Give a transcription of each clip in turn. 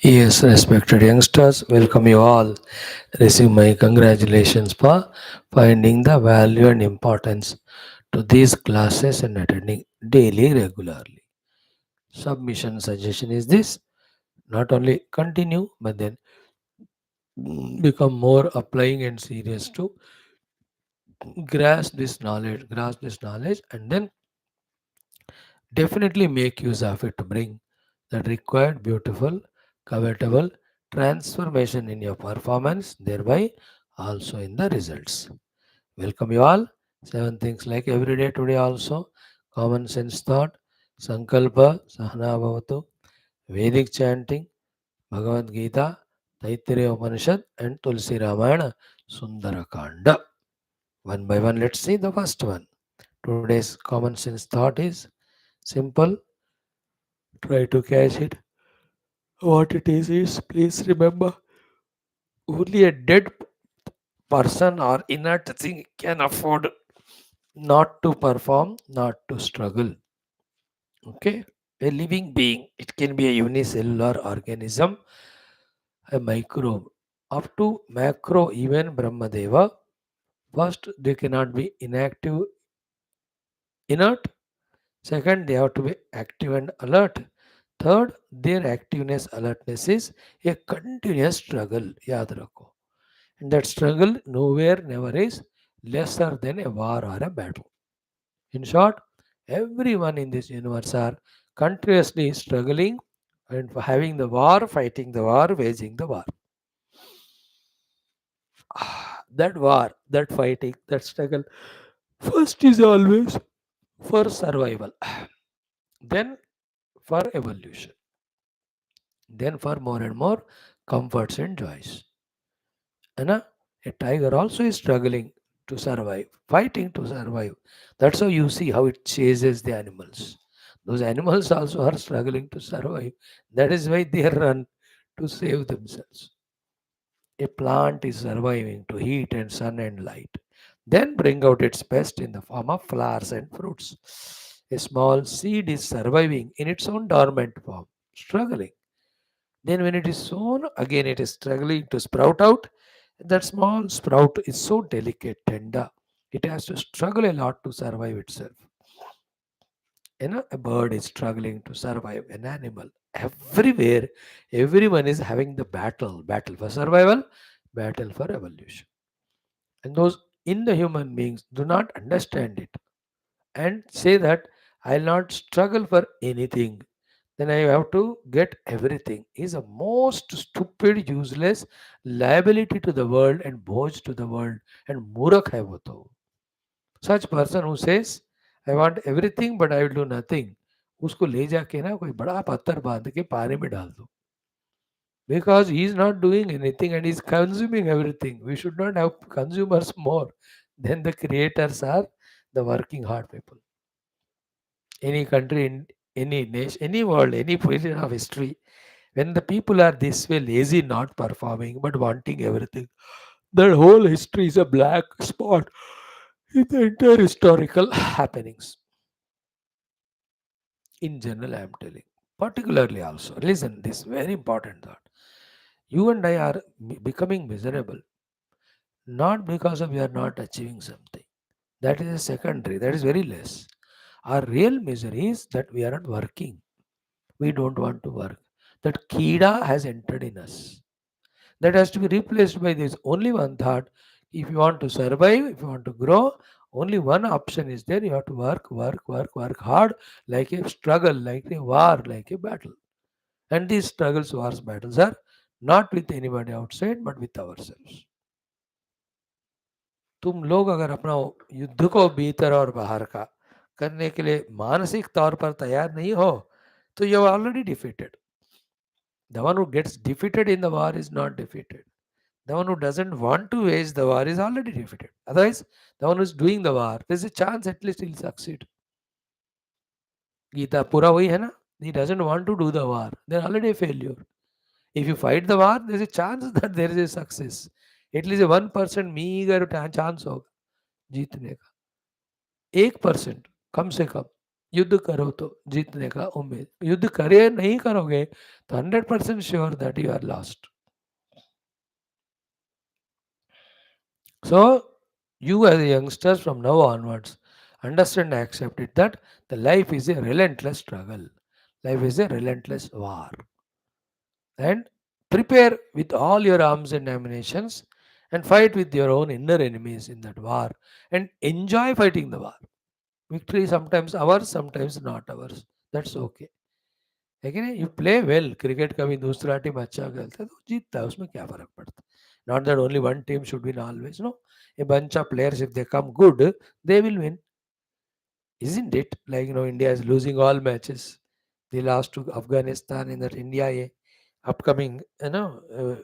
Yes, respected youngsters, welcome you all. Receive my congratulations for finding the value and importance to these classes and attending daily regularly. Submission suggestion is this: not only continue but then become more applying and serious to grasp this knowledge, and then definitely make use of it to bring that required beautiful, covetable transformation in your performance, thereby also in the results. Welcome you all. Seven things like every day today also. Common sense thought, Sankalpa, Sahana Bhavatu, Vedic chanting, Bhagavad Gita, Taittiriya Upanishad, and Tulsi Ramayana, Sundara Kanda. One by one, let's see the first one. Today's common sense thought is simple. Try to catch it. What it is please remember, only a dead person or inert thing can afford not to perform, not to struggle. Okay? A living being, it can be a unicellular organism, a microbe, up to macro, even Brahmadeva. First, they cannot be inactive, inert. Second, they have to be active and alert. Third, their activeness, alertness is a continuous struggle. Yaad rakho. And that struggle nowhere never is lesser than a war or a battle. In short, everyone in this universe are continuously struggling and having the war, fighting the war, waging the war. That war, that fighting, that struggle, first is always for survival, then for evolution, then for more and more comforts and joys. And a tiger also is struggling to survive, fighting to survive. That's how you see how it chases the animals. Those animals also are struggling to survive. That is why they run to save themselves. A plant is surviving to heat and sun and light, then bring out its best in the form of flowers and fruits. A small seed is surviving in its own dormant form, struggling. Then, when it is sown, again it is struggling to sprout out. That small sprout is so delicate, tender. It has to struggle a lot to survive itself. A bird is struggling to survive, an animal. Everywhere, everyone is having the battle for survival, battle for evolution. And those in the human beings do not understand it and say that I'll not struggle for anything, then I have to get everything, is a most stupid, useless liability to the world and boj to the world and murak hai wo to. Such person who says, I want everything but I will do nothing, उसको ले जाके ना कोई बड़ा पत्थर बांध के पानी में डाल दो. Because he is not doing anything and he is consuming everything. We should not have consumers more than the creators are the working hard people. Any country, in any nation, any world, any period of history, when the people are this way lazy, not performing, but wanting everything, the whole history is a black spot in the entire historical happenings. In general, I am telling. Particularly also. Listen, this very important thought. You and I are becoming miserable, not because of we are not achieving something. That is a secondary, that is very less. Our real misery is that we are not working. We don't want to work. That kida has entered in us. That has to be replaced by this only one thought. If you want to survive, if you want to grow, only one option is there. You have to work hard, like a struggle, like a war, like a battle. And these struggles, wars, battles are not with anybody outside, but with ourselves. तुम लोग अगर अपना युद्ध को भीतर और बाहर का करने के लिए मानसिक तौर पर तैयार नहीं हो, तो you are already defeated. The one who gets defeated in the war is not defeated. The one who doesn't want to wage the war is already defeated. Otherwise, the one who is doing the war, there's a chance at least he'll succeed. Geeta pura wahi hai na? He doesn't want to do the war. They're already a failure. If you fight the war, there's a chance that there is a success. At least a 1% meager chance होगा जीतने का. 1% कम से कम. युद्ध करो तो जीतने का उम्मीद, युद्ध करे नहीं करोगे तो 100% sure that you are lost. So you as youngsters from now onwards understand and accept it that the life is a relentless struggle, life is a relentless war, and prepare with all your arms and ammunitions and fight with your own inner enemies in that war and enjoy fighting the war. Victory sometimes ours, sometimes not ours. That's okay. है कि नहीं? You play well. Cricket का भी दूसरा team अच्छा खेलता है तो जीतता है, उसमें क्या फर्क पड़ता है. Not that only one team should win always. No, a bunch of players if they come good they will win, isn't it? Like, India is losing all matches. They lost to Afghanistan in that India upcoming, uh,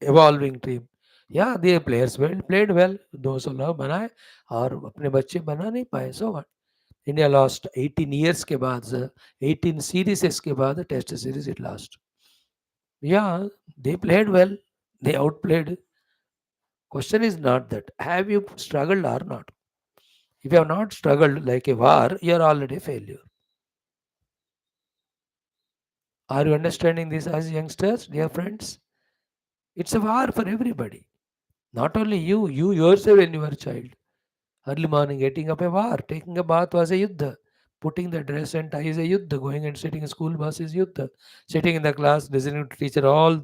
evolving team. Yeah, their players played well. 216 बनाए और अपने बच्चे बना नहीं पाए. So what? India lost 18 years के बाद, 18 series के बाद test series it lost. Yeah they played well, they outplayed. Question is not that have you struggled or not. If you have not struggled like a war you are already failure. Are you understanding this as youngsters, dear friends? It's a war for everybody, not only you, you yourself when you were a child. Early morning, getting up a war, taking a bath was a yuddha, putting the dress and tie is a yuddha, going and sitting in school bus is yuddha, sitting in the class, listening to teacher, all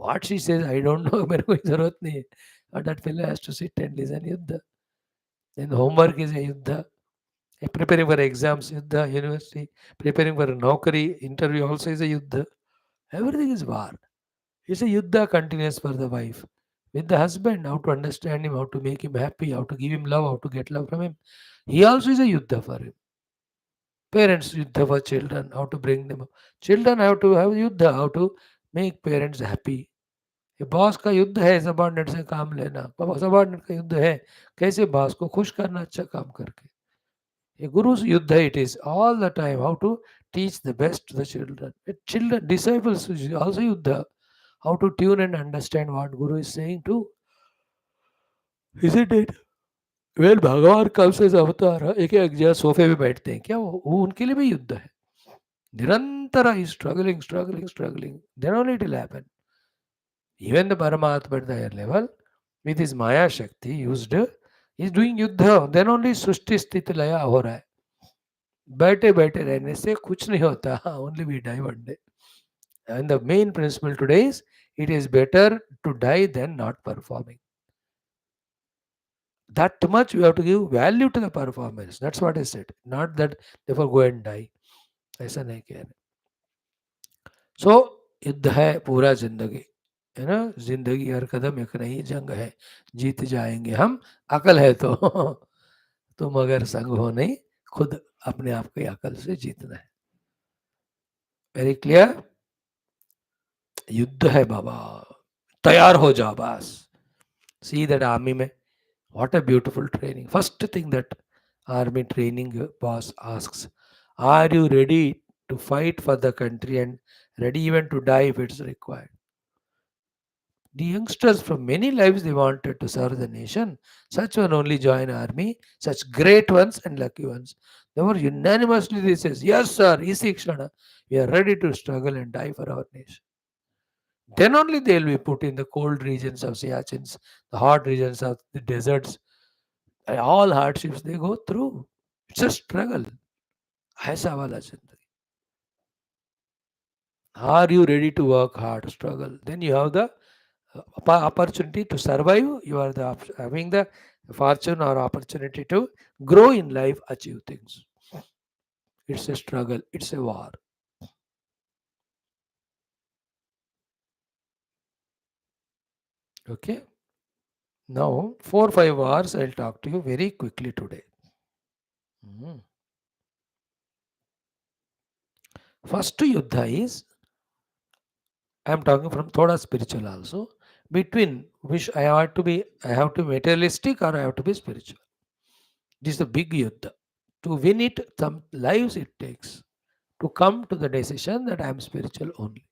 what she says, I don't know, मेरे को जरूरत नहीं है. But that fellow has to sit and listen yuddha. Then homework is a yuddha. Preparing for exams, yuddha, university, preparing for a naukari, interview also is a yuddha. Everything is war. It's a yuddha continuous for the wife. With the husband, how to understand him, how to make him happy, how to give him love, how to get love from him. He also is a yuddha for him. Parents yuddha for children, how to bring them up. Children have to have yuddha, how to make parents happy. ये boss का युद्ध है subordinate से काम लेना, subordinate का युद्ध है कैसे बॉस को खुश करना अच्छा काम करके. ये गुरु's युद्ध है. It is all the time how to teach the best to the children. Children, disciples is also yuddha. How to tune and understand what Guru is saying too. Isn't it? Well भगवान कब से अवतार एक एक जगह सोफे पे बैठते हैं क्या, वो उनके लिए भी युद्ध है. निरंतर ही struggling struggling struggling, then only it will happen. Even the Paramatma at the higher level with his maya shakti used is doing yuddha, then only सृष्टि स्थिति लया हो रहा है. बैठे बैठे रहने से कुछ नहीं होता. Only we die one day. And the main principle today is it is better to die than not performing. That much you have to give value to the performance. That's what I said. Not that therefore go and die. ऐसा नहीं कह रहे. सो युद्ध है पूरा जिंदगी, है ना. जिंदगी हर कदम एक नई जंग है, जीत जाएंगे हम. अकल है तो तुम अगर संग हो नहीं, खुद अपने आप की अकल से जीतना है. Very clear. युद्ध है बाबा, तैयार हो जाओ बस. सी दैट आर्मी में what a beautiful training. First thing that army training boss asks, are you ready to fight for the country and ready even to die if it's required? The youngsters from many lives they wanted to serve the nation. Such one only join army, such great ones and lucky ones. They were unanimously they says, yes sir, Isikshana, we are ready to struggle and die for our nation. Then only they will be put in the cold regions of Siachins, the hot regions of the deserts, all hardships they go through. It's a struggle. ऐसा वाला जिंदगी. Are you ready to work hard, struggle? Then you have the opportunity to survive. You are having the fortune or opportunity to grow in life, achieve things. It's a struggle. It's a war. Okay. Now, 4-5 wars I'll talk to you very quickly today. First yuddha is, I am talking from thoda spiritual also, between which I have to be materialistic or I have to be spiritual. This is the big yuddha. To win it, some lives it takes to come to the decision that I am spiritual only.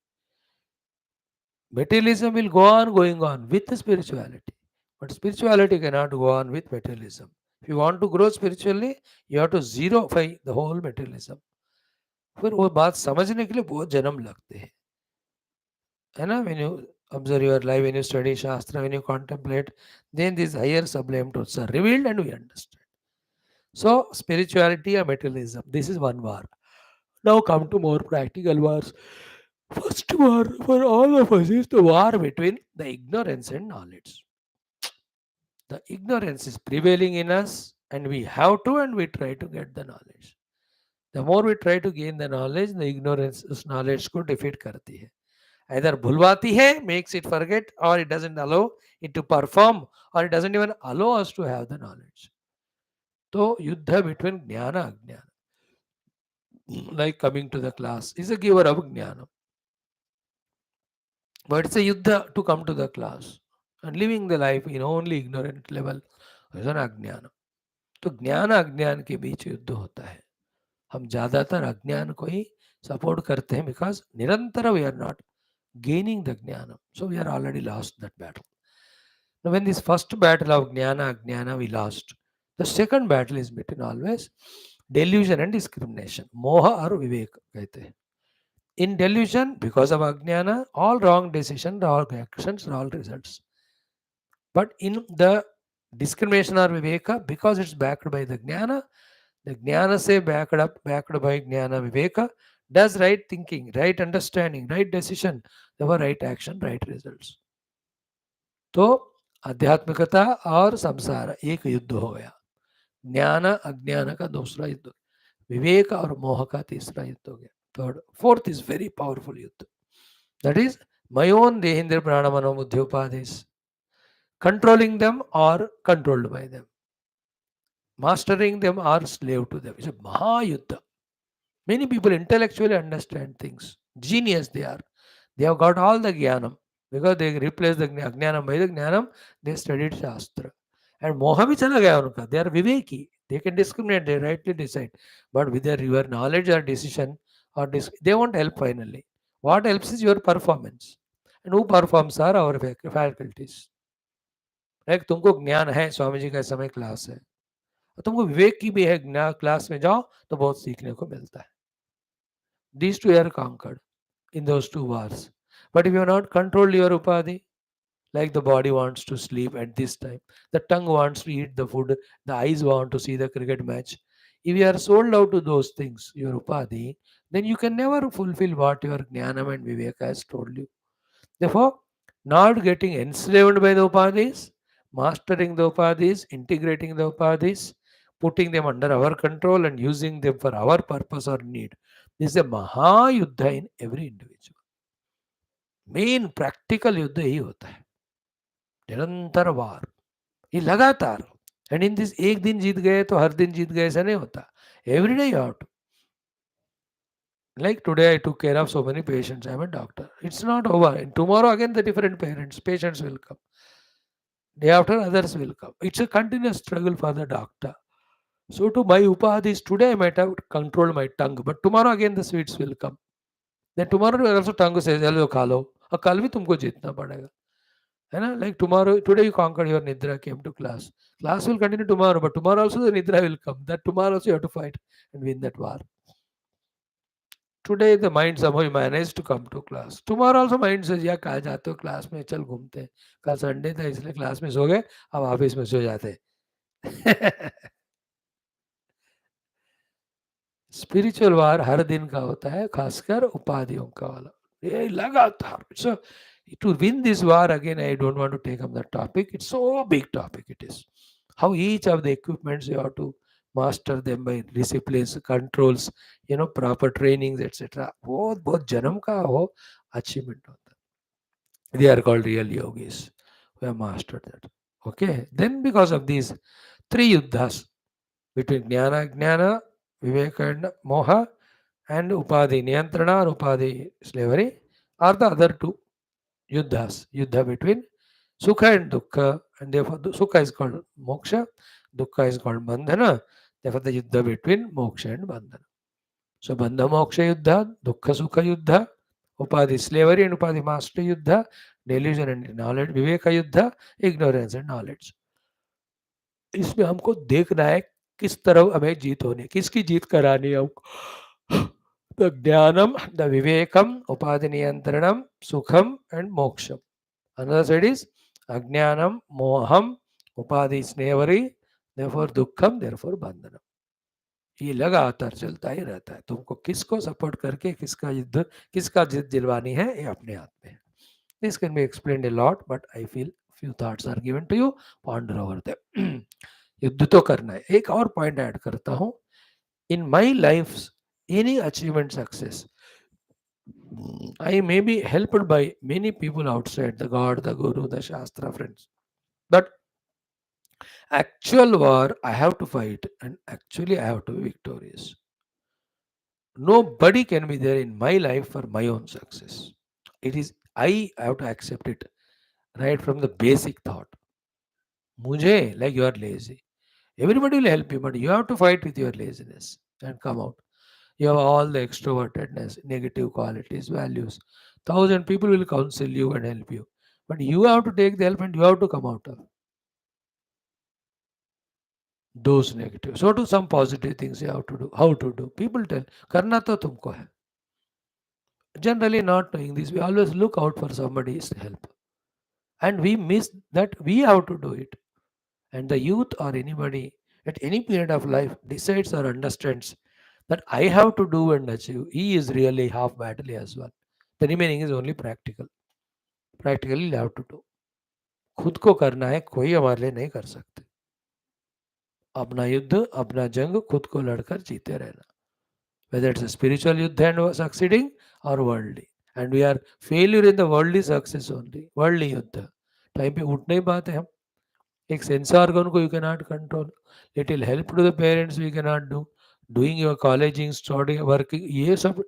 Materialism will go on going on with spirituality, but spirituality cannot go on with materialism. If you want to grow spiritually, you have to zerofy the whole materialism. फिर वो बात समझने के लिए बहुत जन्म लगते हैं, है ना? When you observe your life, when you study Shastra, when you contemplate, then these higher sublime truths are revealed and we understand. So, spirituality and materialism, this is one war. Now come to more practical wars. First war for all of us is the war between the ignorance and knowledge. The ignorance is prevailing in us, and we have to and we try to get the knowledge. The more we try to gain the knowledge, the ignorance उस knowledge को defeat करती है. Either भुलवाती है, makes it forget, or it doesn't allow it to perform, or it doesn't even allow us to have the knowledge. तो युद्ध between ज्ञान अज्ञान, like coming to the class, is a giver of jnana. But it's a yuddha to come to the class. And living the life in only ignorant level is an ajnana. तो ज्ञान अज्ञान के बीच युद्ध होता है. हम ज़्यादातर अज्ञान को ही सपोर्ट करते हैं बिकॉज निरंतर we are not gaining the jnana. So we are already lost that battle. Now when this first battle of jnana ajnana we lost, the second battle is between always delusion and discrimination. Moha or vivek कहते हैं. In delusion, because of ajnana, all wrong decisions, all actions, all results. But in the discrimination or viveka, because it's backed by the jnana say backed by jnana viveka, does right thinking, right understanding, right decision, therefore right action, right results. तो आध्यात्मिकता और संसार एक युद्ध हो गया. ज्ञान अज्ञान का दूसरा युद्ध, विवेक और मोह का तीसरा युद्ध हो गया. Third, fourth is very powerful yuddha. That is my own Dehendra Prana Mano Buddhi Upadhis. Controlling them or controlled by them. Mastering them or slave to them. It's a Mahayuddha. Many people intellectually understand things. Genius they are. They have got all the Jnanam. Because they replace the Jnanam by the Jnanam, they studied Shastra. And Moha bhi chala gaya unka. They are Viveki. They can discriminate, they rightly decide. But with their your knowledge or decision, or they won't help finally. What helps is your performance. And who performs are our faculties. Like तुमको ज्ञान है, स्वामी जी का समय class है, तुमको विवेक की भी है, ज्ञान क्लास में जाओ तो बहुत सीखने को मिलता है. These two are conquered in those two wars. But if you have not controlled your upadhi, like the body wants to sleep at this time, the tongue wants to eat the food, the eyes want to see the cricket match. If you are sold out to those things, your upadhi, then you can never fulfill what your jnanam and viveka has told you. Therefore, not getting enslaved by the upadhis, mastering the upadhis, integrating the upadhis, putting them under our control and using them for our purpose or need. This is a Mahayuddha in every individual. Main practical युद्ध ही होता है, निरंतर वार, ये लगातार. And in this एक दिन जीत गए तो हर दिन जीत गए ऐसा नहीं होता. Every day you have to. Like today, I took care of so many patients. I'm a doctor. It's not over. And tomorrow again, the different patients will come. Day after, others will come. It's a continuous struggle for the doctor. So to my upadhis, today I might have controlled my tongue, but tomorrow again the sweets will come. Then tomorrow also tongue says, "Hello, खा लो." और कल भी तुमको जीतना पड़ेगा, है ना? Like tomorrow, today you conquered your nidra, came to class. Class will continue tomorrow, but tomorrow also the nidra will come. That tomorrow also you have to fight and win that war. Today the mind somehow managed to come to class. Tomorrow also mind says, या कहाँ जाते हो class में, चल घूमते हैं. कल Sunday था इसलिए क्लास में सो गए, अब ऑफिस में सो जाते हैं. स्पिरिचुअल वार हर दिन का होता है, खासकर उपाधियों का वाला. ये लगातार. So to win this war again, I don't want to take up that topic. It's so big topic it is. How each of the equipments you have to master them by disciplines, controls, proper trainings, etc. बहुत बहुत जन्म का वो achievement होता है. They are called real yogis who have mastered that. Okay. Then because of these three yuddhas between jnana, viveka and moha, and upadhi niyantrana or upadhi slavery are the other two yuddhas. Yuddha between sukha and dukkha, and therefore sukha is called moksha, dukkha is called bandhana. Therefore the yuddha between moksha and bandhana. So bandha moksha yuddha, dukkha sukha yuddha, upadhi slavery and upadhi mastery yuddha, delusion and knowledge, viveka yuddha, ignorance and knowledge. इसमें हमको देखना है किस तरफ हमें जीत होनी, किसकी जीत करानी है हमको। द ज्ञानम, द विवेकम, उपाधि नियंत्रणम, सुखम एंड मोक्षम। अनदर साइड इज अज्ञानम, मोहम, उपाधि स्नेवरी, देयरफॉर दुखम, देयरफॉर बंधनम। ये लगातार चलता ही रहता है। तुमको किसको सपोर्ट करके किसका युद्ध, किसका जीत दिलवानी है, ये अपने हाथ में है। This can be explained a lot, but I feel few thoughts are given to you, ponder over them। युद्ध तो करना है। एक और पॉइंट ऐड करता हूं, in my life any achievement success, I may be helped by many people outside, the God, the Guru, the Shastra, friends. But actual war, I have to fight, and actually I have to be victorious. Nobody can be there in my life for my own success. It is I have to accept it right from the basic thought. Mujhe, like you are lazy. Everybody will help you, but you have to fight with your laziness and come out. You have all the extrovertedness, negative qualities, values. 1,000 people will counsel you and help you. But you have to take the help and you have to come out of those negative. So do some positive things you have to do. How to do? People tell, karna to tumko hai. Generally not knowing this, we always look out for somebody's help. And we miss that we have to do it. And the youth or anybody at any period of life decides or understands that I have to do and achieve. He is really half battle as well. The remaining is only practical. Practically you have to do. खुद को करना है, कोई हमारे लिए नहीं कर सकते। अपना युद्ध, अपना जंग खुद को लड़कर जीते रहना। Whether it's a spiritual युद्ध and succeeding or worldly. And we are failure in the worldly success only. Worldly yuddha. Time पे उठ नहीं पाते हम। एक सेंस ऑर्गन को you can not control, little help to the parents we can not do, doing your colleging, studying, working, ये सब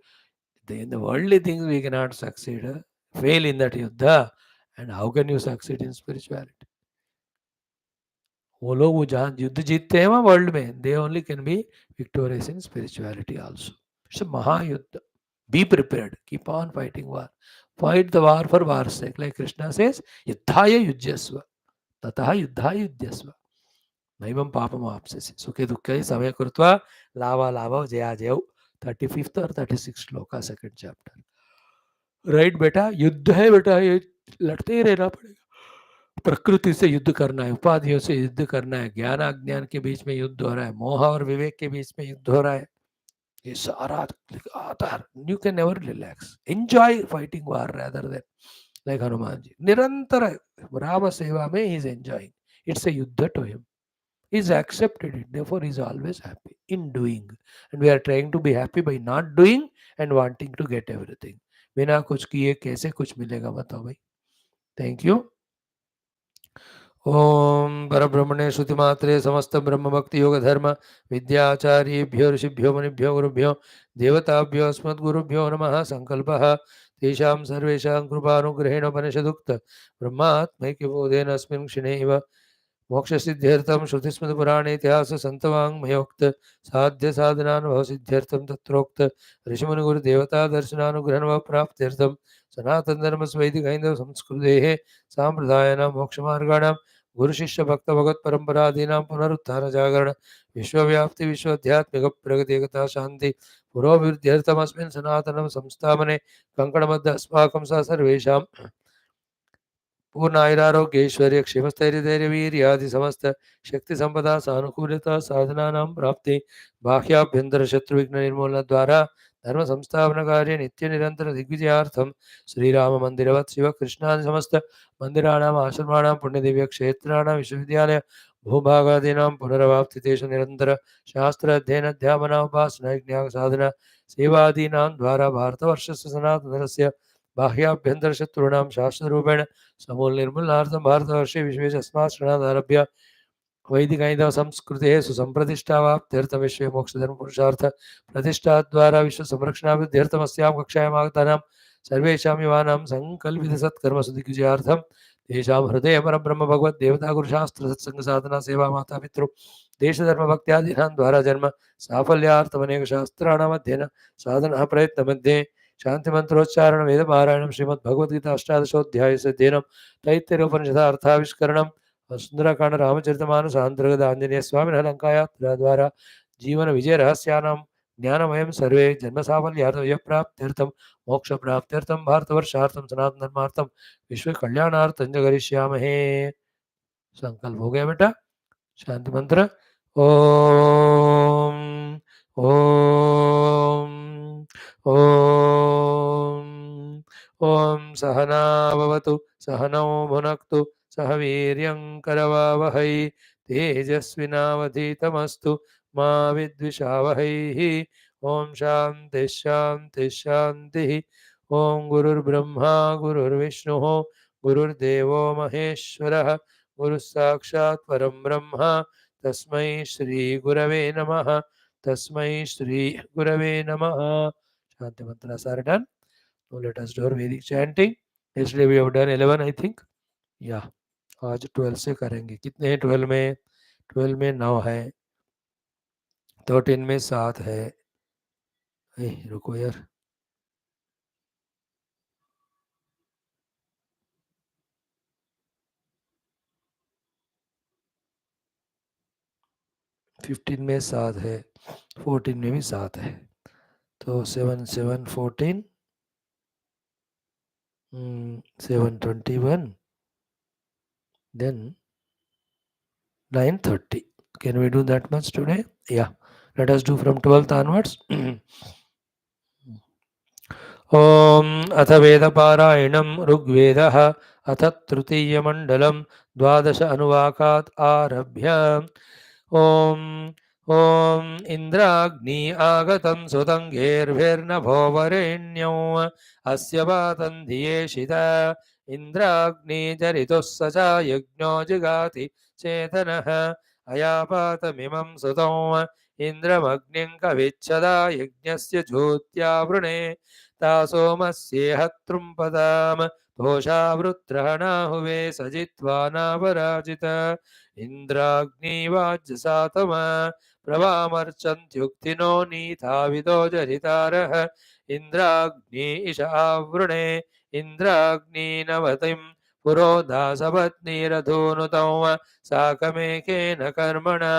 in the worldly things we can not succeed, fail in that yuddha, and how can you succeed in spirituality? वो लोग वो जहाँ युद्ध जीतते हैं वहाँ वर्ल्ड में, they only can be victorious in spirituality also. It's a mahayuddha. Be prepared, keep on fighting war, fight the war for war sake, like Krishna says युद्धाय युज्यस्व ततः युद्धाय युध्यस्व नैवं पापम आपसे सुखे दुखे समय कृत्वा लावा लावा जया जय। 35th और 36 श्लोका, सेकंड चैप्टर। राइट बेटा, युद्ध है बेटा, ये लड़ते ही रहना पड़ेगा। प्रकृति से युद्ध करना है, उपाधियों से युद्ध करना है, ज्ञान अज्ञान के बीच में युद्ध हो रहा है, मोह और विवेक के बीच में युद्ध हो रहा है। ये सारा लगातार, you can never relax, enjoy fighting war rather than like Hanuman ji निरंतर राम सेवा में ही is enjoying. It's a yuddha to him, he's accepted it, therefore he's always happy in doing, and we are trying to be happy by not doing and wanting to get everything। बिना कुछ किए कैसे कुछ मिलेगा बताओ भाई। Thank you. ओम परब्रह्मणे श्रुतिमात्रे समस्त ब्रह्म भक्ति योग धर्म विद्याचार्येभ्यो ऋषिभ्यो मुनिभ्यो गुरुभ्यो देवताभ्यो अस्मद्गुरुभ्यो नमः। संकल्पः तेषां सर्वेषां कृपानुग्रहेण उपनिषदुक्त ब्रह्मात्मैक्यबोधेन अस्मिन् क्षणे एव मोक्ष सिद्ध्यर्थम श्रुतिस्मृतिपुराणे इतिहास संतवांग्मयोक्त साध्य साधनानुभव सिद्ध्यर्थम तत्रोक्त ऋषिमुनि देवता दर्शनानुग्रहण प्राप्त्यर्थम सनातन धर्म वैदिक हिंदू संस्कृते सांप्रदायानां मोक्षमार्गाणां गुरु शिष्य भक्त भगवत परंपरादीनां पुनरुत्थान जागरण विश्वव्याप्ति विश्वध्यात्मिक प्रगति एकता शांति पुरोभिवृद्ध्यर्थमस्मिन् सनातनं संस्थापने कंकणबद्ध अस्माकं स सर्वेषां पूर्णायुरारोग्यैश्वर्य क्षेमस्थैर्यधैर्य वीर्यादि समस्त शक्ति संपदा सानुकूलता साधनानां प्राप्ति बाह्याभ्यंतर शत्रु विघ्न निर्मूलन द्वारा धर्म संस्थापन कार्य नित्य निरंतर दिग्विजयार्थम श्रीराम मंदिरवत् शिव कृष्णादि समस्त मंदिराणाम् आश्रमाणां पुण्यदिव्य क्षेत्राणां विश्वविद्यालय भूभागादीनां पुनरवाप्ति तेषु निरंतर शास्त्र अध्ययन अध्यापन उपासना यज्ञ साधना सेवादीनां द्वारा भारतवर्षस्य सनातनस्य बाह्याभ्यंतर शत्रूणां शास्त्ररूपेण समूल निर्मूलनार्थं भारतवर्षे विश्वेश अस्मात् क्षणादारभ्य वैदिक संस्कृतेः सुसंप्रतिष्ठावाप्त्यर्थं विश्वे मोक्षधर्म पुरुषार्थ प्रतिष्ठा द्वारा विश्व संरक्षणाभिवृद्ध्यर्थम् अस्यां कक्षायाम् आगतानां सर्वेषां युवानां संकल्पित सत्कर्म सुदिग्विजयार्थं तेषां हृदय परब्रह्म भगवत् देवता गुरुशास्त्र सत्संग साधना सेवा माता पितृ देश धर्म भक्त्यादीनां द्वारा जन्म साफल्यार्थम् अनेक शास्त्राणाम् अध्ययन साधना प्रयत्न मध्ये शांति मंत्रोच्चारण वेद पारायणं श्रीमद् भगवद्गीता अष्टादशोऽध्यायस्य अध्ययनं तैत्तिरीयोपनिषदः अर्थाविष्करणं सुंदरकांड रामचरितमानस अंतर्गत आंजनेय स्वामी लंकायात्रा द्वारा जीवन विजय रहस्यानां ज्ञानमयं सर्वे जन्म साफल्यार्थं यप्राप्त्यर्थं मोक्ष प्राप्त्यर्थं भारतवर्षार्थं सनातन धर्मार्थं विश्व कल्याणार्थं च करिष्यामहे। संकल्प हो गया बेटा। शांति मंत्र। ओम ओम ओम ओम सहना भवतु सहनौ भुनक्तु सह वीर्यं करवावहै तेजस्विनावधीतमस्तु मा विद्विषावहैः। ओम शांति शांति शांति। ओम गुरुर्ब्रह्मा गुरुर्विष्णुः गुरुर्देवो महेश्वरः गुरु साक्षात् परम ब्रह्म तस्मै श्री गुरवे नमः। तस्मै श्री गुरवे नमः। शांति मंत्र are done. Now let us do our Vedic chanting. Yesterday we have done 11 I think. Yeah. आज 12 से करेंगे। कितने हैं 12 में? 12 में 9 है, 13 में 7 है। रुको यार, 15 में 7 है, 14 में भी 7 है, तो 7 7 14 721 then 9:30. Can we do that much today? Yeah. Let us do from 12th onwards. ओम अथ वेदपारायणं ऋग्वेदः अथ तृतीयमण्डलं द्वादश अनुवाकात् आरभ्य। ओम ओम इंद्राग्नि आगतं सुतंगेर्भिर्नभो वरेण्यौ अस्य वातं धियेषिता इंद्राग्नि जरितुः स च यज्ञो जिगाति चेतनः अयापातमिमं सुतं इंद्रमग्निं कविच्छदा यज्ञस्य ज्योत्यावृणे ता सोमस्येह त्रुम्पदाम दोषावृत्रहणाहुवे सजित्वा नापराजित इंद्राग्निवाज्यसातमा प्रभामर्चन्त्युक्तिनो नीताविदो जरितारः इंद्राग्नि इष आवृणे इंद्राग्निनवतिं पुरोधासपत्नीरधूनुतौ साकमेकेन कर्मणा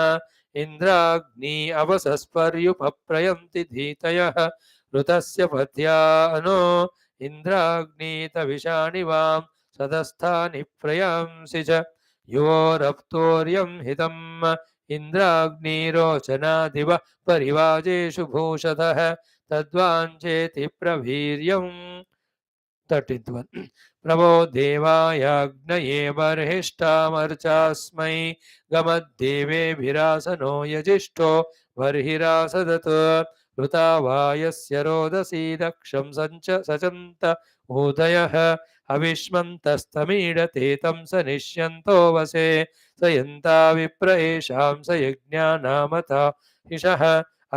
इंद्राग्नि अवसस्पर्युपप्रयन्ति धीतयः ऋतस्य पद्यानो इंद्राग्नीतविषाणि वां सदस्थानि प्रयांसि च योरप्तोर्यं हितम् इंद्राग्निरोचनादिव परिवाजेषु भूषतः तद्वाञ्छेति प्रवीर्यम् 31 प्रभो देवायाग्नये बर्हिष्ठामर्चास्मै गमद्देवेभिरासनो यजिष्ठो बर्हिरासदत् ऋतावायस्य रोदसी दक्षं सचन्त उदयः हविष्मन्तस्तमीडते तं स निष्यन्तो वसे स यन्ता विप्र एषां स यज्ञानामता हिषः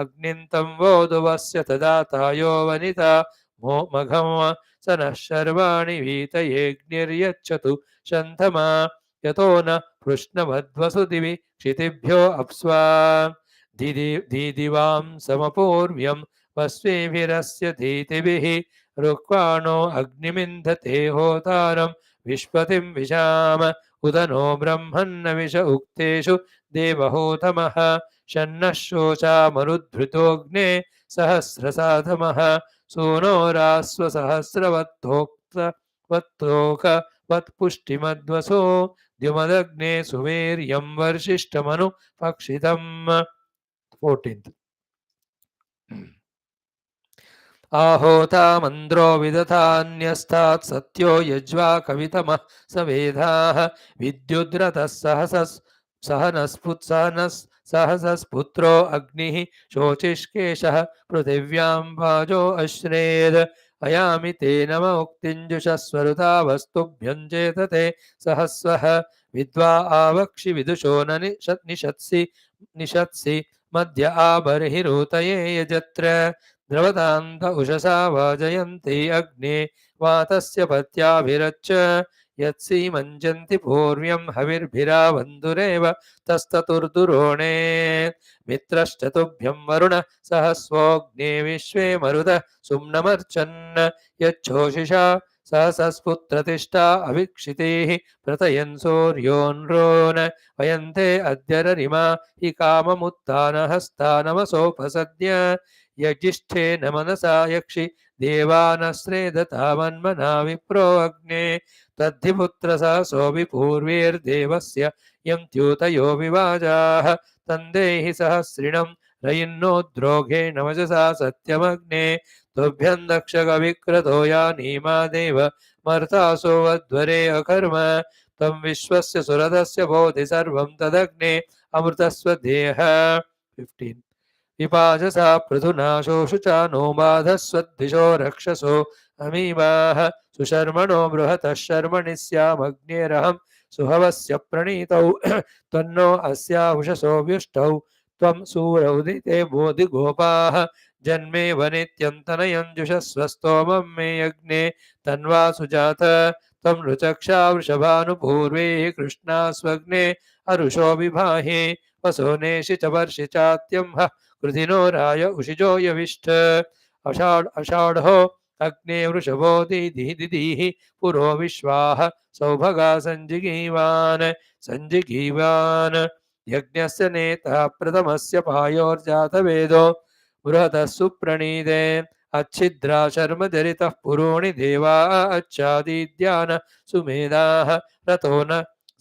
अग्निन्तं वोदुवस्य तदातायो वनिता मघं स नः शर्वाणि वीतयेऽग्निर्यच्छतु शन्थमा यतो न पृष्णवद्वसु दिवि क्षितिभ्यो अप्स्वा दीदिवां समपूर्व्यं वस्वेभिरस्य धीतिभिः रुक्वाणो अग्निमिन्धते होतारं विश्वतिं विशाम उदनो ब्रह्मन्नविष उक्तेषु देवहोतमः शन्नः शोचामरुद्धृतोऽग्ने सहस्रसाधमः सूनोरास्वसहस्रवत्तोकवत्पुष्टिमद्वसो द्युमदग्ने सुवीर्यं वर्षिष्ठमनु पक्षितम् 14th आहोता मन्द्रो विदधान्यस्तात् सत्यो यज्वा कवितमः स वेदाः विद्युद्रतः सहसस्पुत्रो अग्निः शोचिष्केशः पृथिव्यां वाजो अश्नेद अयामि ते नम उक्तिञ्जुषस्वरुता वस्तुभ्यं चेतते सहस्वः विद्वा आवक्षि विदुषो न निषत्सि मध्य आबर्हिरूतये यजत्र द्रवतान्त उषसा वाजयन्ति अग्ने वातस्य पत्याभिरच्च यत्सीमञ्जन्ति पूर्व्यं हविर्भिरावन्दुरेव तस्ततुर्दुरोणे मित्रश्च तुभ्यं वरुण सहस्वोऽग्ने विश्वे मरुतः सुम्नमर्चन् यच्छोषिषा सहसस्पुत्रतिष्ठा अवीक्षितेः प्रतयन् सूर्योऽन्रोन् वयन्ते अद्यररिमा हि काममुत्थानहस्तानमसोपसद्य यजिष्ठेन मनसा यक्षि देवानश्रेदतामन्मना विप्रो अग्ने तद्धि पुत्रसहसोऽपि पूर्वेर्देवस्य यं द्यूतयो विवाजाः तन्देहि सहस्रिणं रयिन्नो द्रोघेण वचसा सत्यमग्ने तुभ्यं दक्षकविक्रतो यानीमा देव मर्तासो वध्वरे अकर्म त्वं विश्वस्य सुरदस्य बोधि सर्वं तदग्ने अमृतस्व देह 15 विपाशसा पृथुना शोषुचा नो बाधस्वद्विषो रक्षसो अमीवाः सुशर्मणो बृहतः शर्मणि स्यामग्नेरहं सुहवस्य प्रणीतौ त्वन्नो अस्याहुषसो व्युष्टौ त्वं सूरौदिते बोधिगोपाः जन्मे वनित्यन्तनयञ्जुषस्वस्तोमं मे यज्ञे तन्वा सुजात त्वं ऋचक्षा वृषभानुपूर्वेः कृष्णास्वग्ने अरुषो विभाहि वसो नेषि च वर्षि चात्यं कृधिनो राय उषिजो यविष्ठ अषाढो अग्ने वृषभो दिदिः पुरो विश्वाः सौभगा सञ्जिगीवान् यज्ञस्य नेता प्रथमस्य पायोर्जातवेदो बृहतः सुप्रणीते अच्छिद्रा शर्मचरितः पुरोणि देवा अच्छादीद्यान सुमेधाः रतो न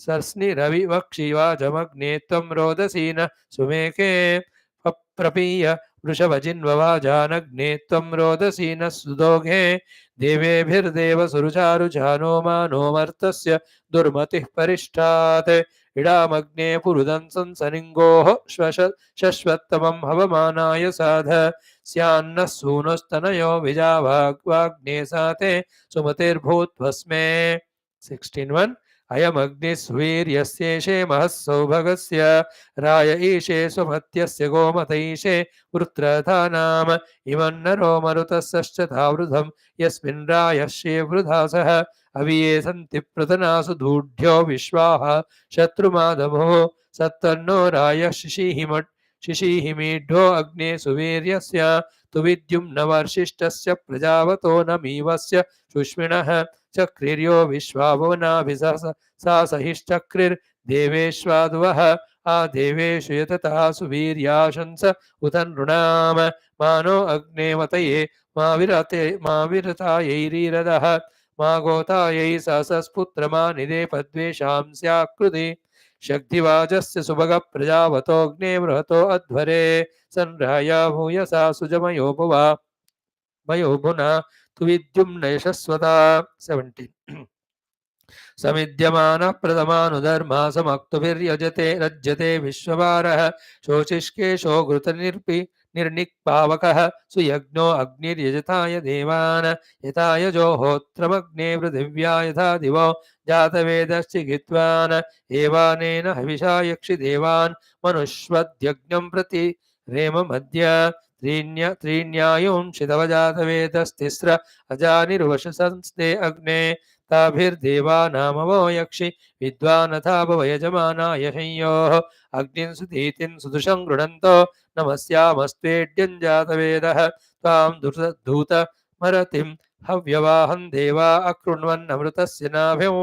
सर्स्निरविवक्षिवाचमग्ने त्वं रोदसी न सुमेके प्रपीय वृषभजिन्ववाजानग्ने त्वं रोदसी न सुदोघे देवेभिर्देवसुरुचारुचानो मानो मर्तस्य दुर्मतिः परिष्ठात् इडामग्ने पुरुदं संसनिङ्गोः शश्वत्तमं हवमानाय साध स्यान्नः सूनुस्तनयो विजावाग्ने साते सुमतिर्भूत्वस्मे 16 अयमग्निस्वीर्यस्येषे महः सौभगस्य राय ईशे सुमत्यस्य गोमतैषे वृत्रधानाम इमन्नरो मरुतस्य तावृधं यस्मिन् रायश्ये वृधासः अविये सन्ति प्रतनासु धूढ्यो विश्वाः शत्रुमादभो सत्तन्नो राय शिशीहिमीढ्यो अग्ने सुवीर्यस्य तु विद्युम्न वर्षिष्ठस्य प्रजावतो नमीवस्य शुष्मिणः चक्रिर्यो विश्वावनाभिसा सहिश्चक्रिर्देवेष्वाद्वः आदेवेषु यतता सुवीर्याशंस उत नृणाम मानो अग्ने मतये मा विरतायैरीरदः मा गोतायै सहसस्पुत्रमा निदेपद्वेषां स्याकृति शक्तिवाजस्य सुभगप्रजावतोऽग्ने बृहतो अध्वरे सन्राया भूयसा सुजमयोपवा मयोभुना तु विद्युम्न यशस्वता 17 समिद्यमानः प्रथमानुधर्मा समक्तुभिर्यजते रज्यते विश्ववारः शोचिष्केशो निर्निक्पावकः सुयज्ञो अग्निर्यजताय देवान् यथा यजो होत्रमग्ने पृथिव्या यथा दिवो जातवेदश्चिकित्वान् एवानेन हविषा यक्षि देवान् मनुष्वद्यज्ञं प्रति रेममद्य त्रीण्यायुंशितवजातवेदस्तिस्र अजानिर्वशंस्ते अग्ने ताभिर्देवानामवो यक्षि विद्वानथा भवयजमानाय संयोः अग्निं सुदीतिं सुदुषं गृणन्तो नमस्यामस्त्वेड्यं जातवेदः त्वां धूतमरतिं हव्यवाहं देवा अकृण्वन्नमृतस्य नाभ्यं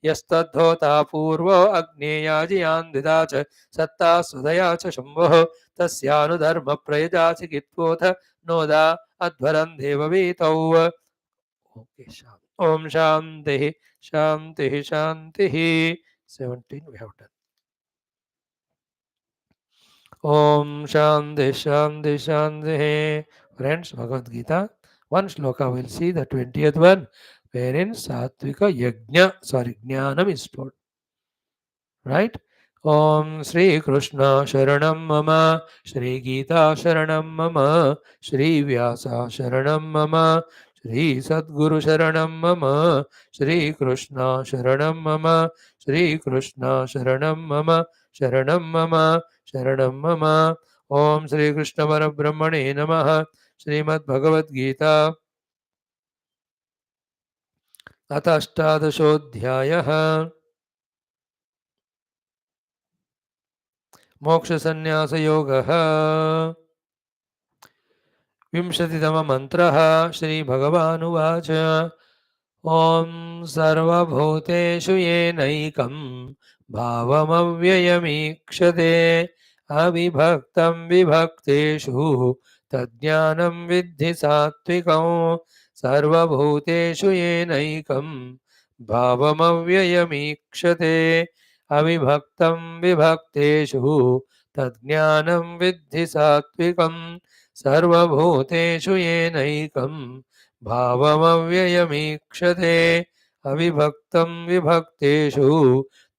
यस्तद्धोता पूर्वो अग्नेयाजियान् द्विधा च सत्ता स्वदया च शम्भुः तस्यानुधर्मप्रयजा चिकित्वोऽथ नोदा अध्वरं देववीतौ ओम शांति शांति शांति 17 we have done. Om Shanti Shanti Shanti. Friends, Bhagavad Gita, one shloka we'll see, the 20th one, wherein Satvika Yajna, Jnanam is told. Right? Om Shri Krishna Sharanam Mama, Shri Geetha Sharanam Mama, Shri Vyasa Sharanam Mama, Shri Sadguru Sharanam Mama, Shri Krishna Sharanam Mama, Shri Krishna Sharanam Mama, Sharanam Mama, Sharanam Mama. Om Shri Krishna Parabrahmane Namaha. Srimad Bhagavad Gita अथ अष्टादशोऽध्यायः मोक्षसन्न्यासयोगः विंशतितममन्त्रः श्रीभगवानुवाच ॐ सर्वभूतेषु येनैकं भावमव्ययमीक्षते अविभक्तं विभक्तेषु तज्ज्ञानं विद्धि सात्विकं सर्वभूतेषु येनैकं भावमव्ययमीक्षते अविभक्तं विभक्तेषु तज्ज्ञानं विद्धि सात्विकं सर्वभूतेषु येनैकं भावमव्ययमीक्षते अविभक्तं विभक्तेषु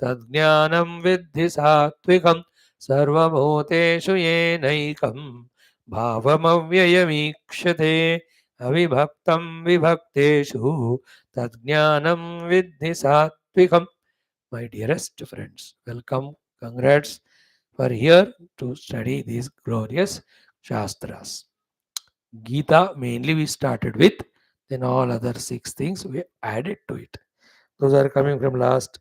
तज्ज्ञानं विद्धि सात्विकं सर्वभूतेषु येनैकं भावमव्ययमीक्षते अविभक्तं विभक्तेषु तज्ज्ञानं विद्धि सात्विकं. My dearest friends, welcome, congrats for here to study these glorious Shastras. Gita mainly we started with, then all other 6 things we added to it. Those are coming from last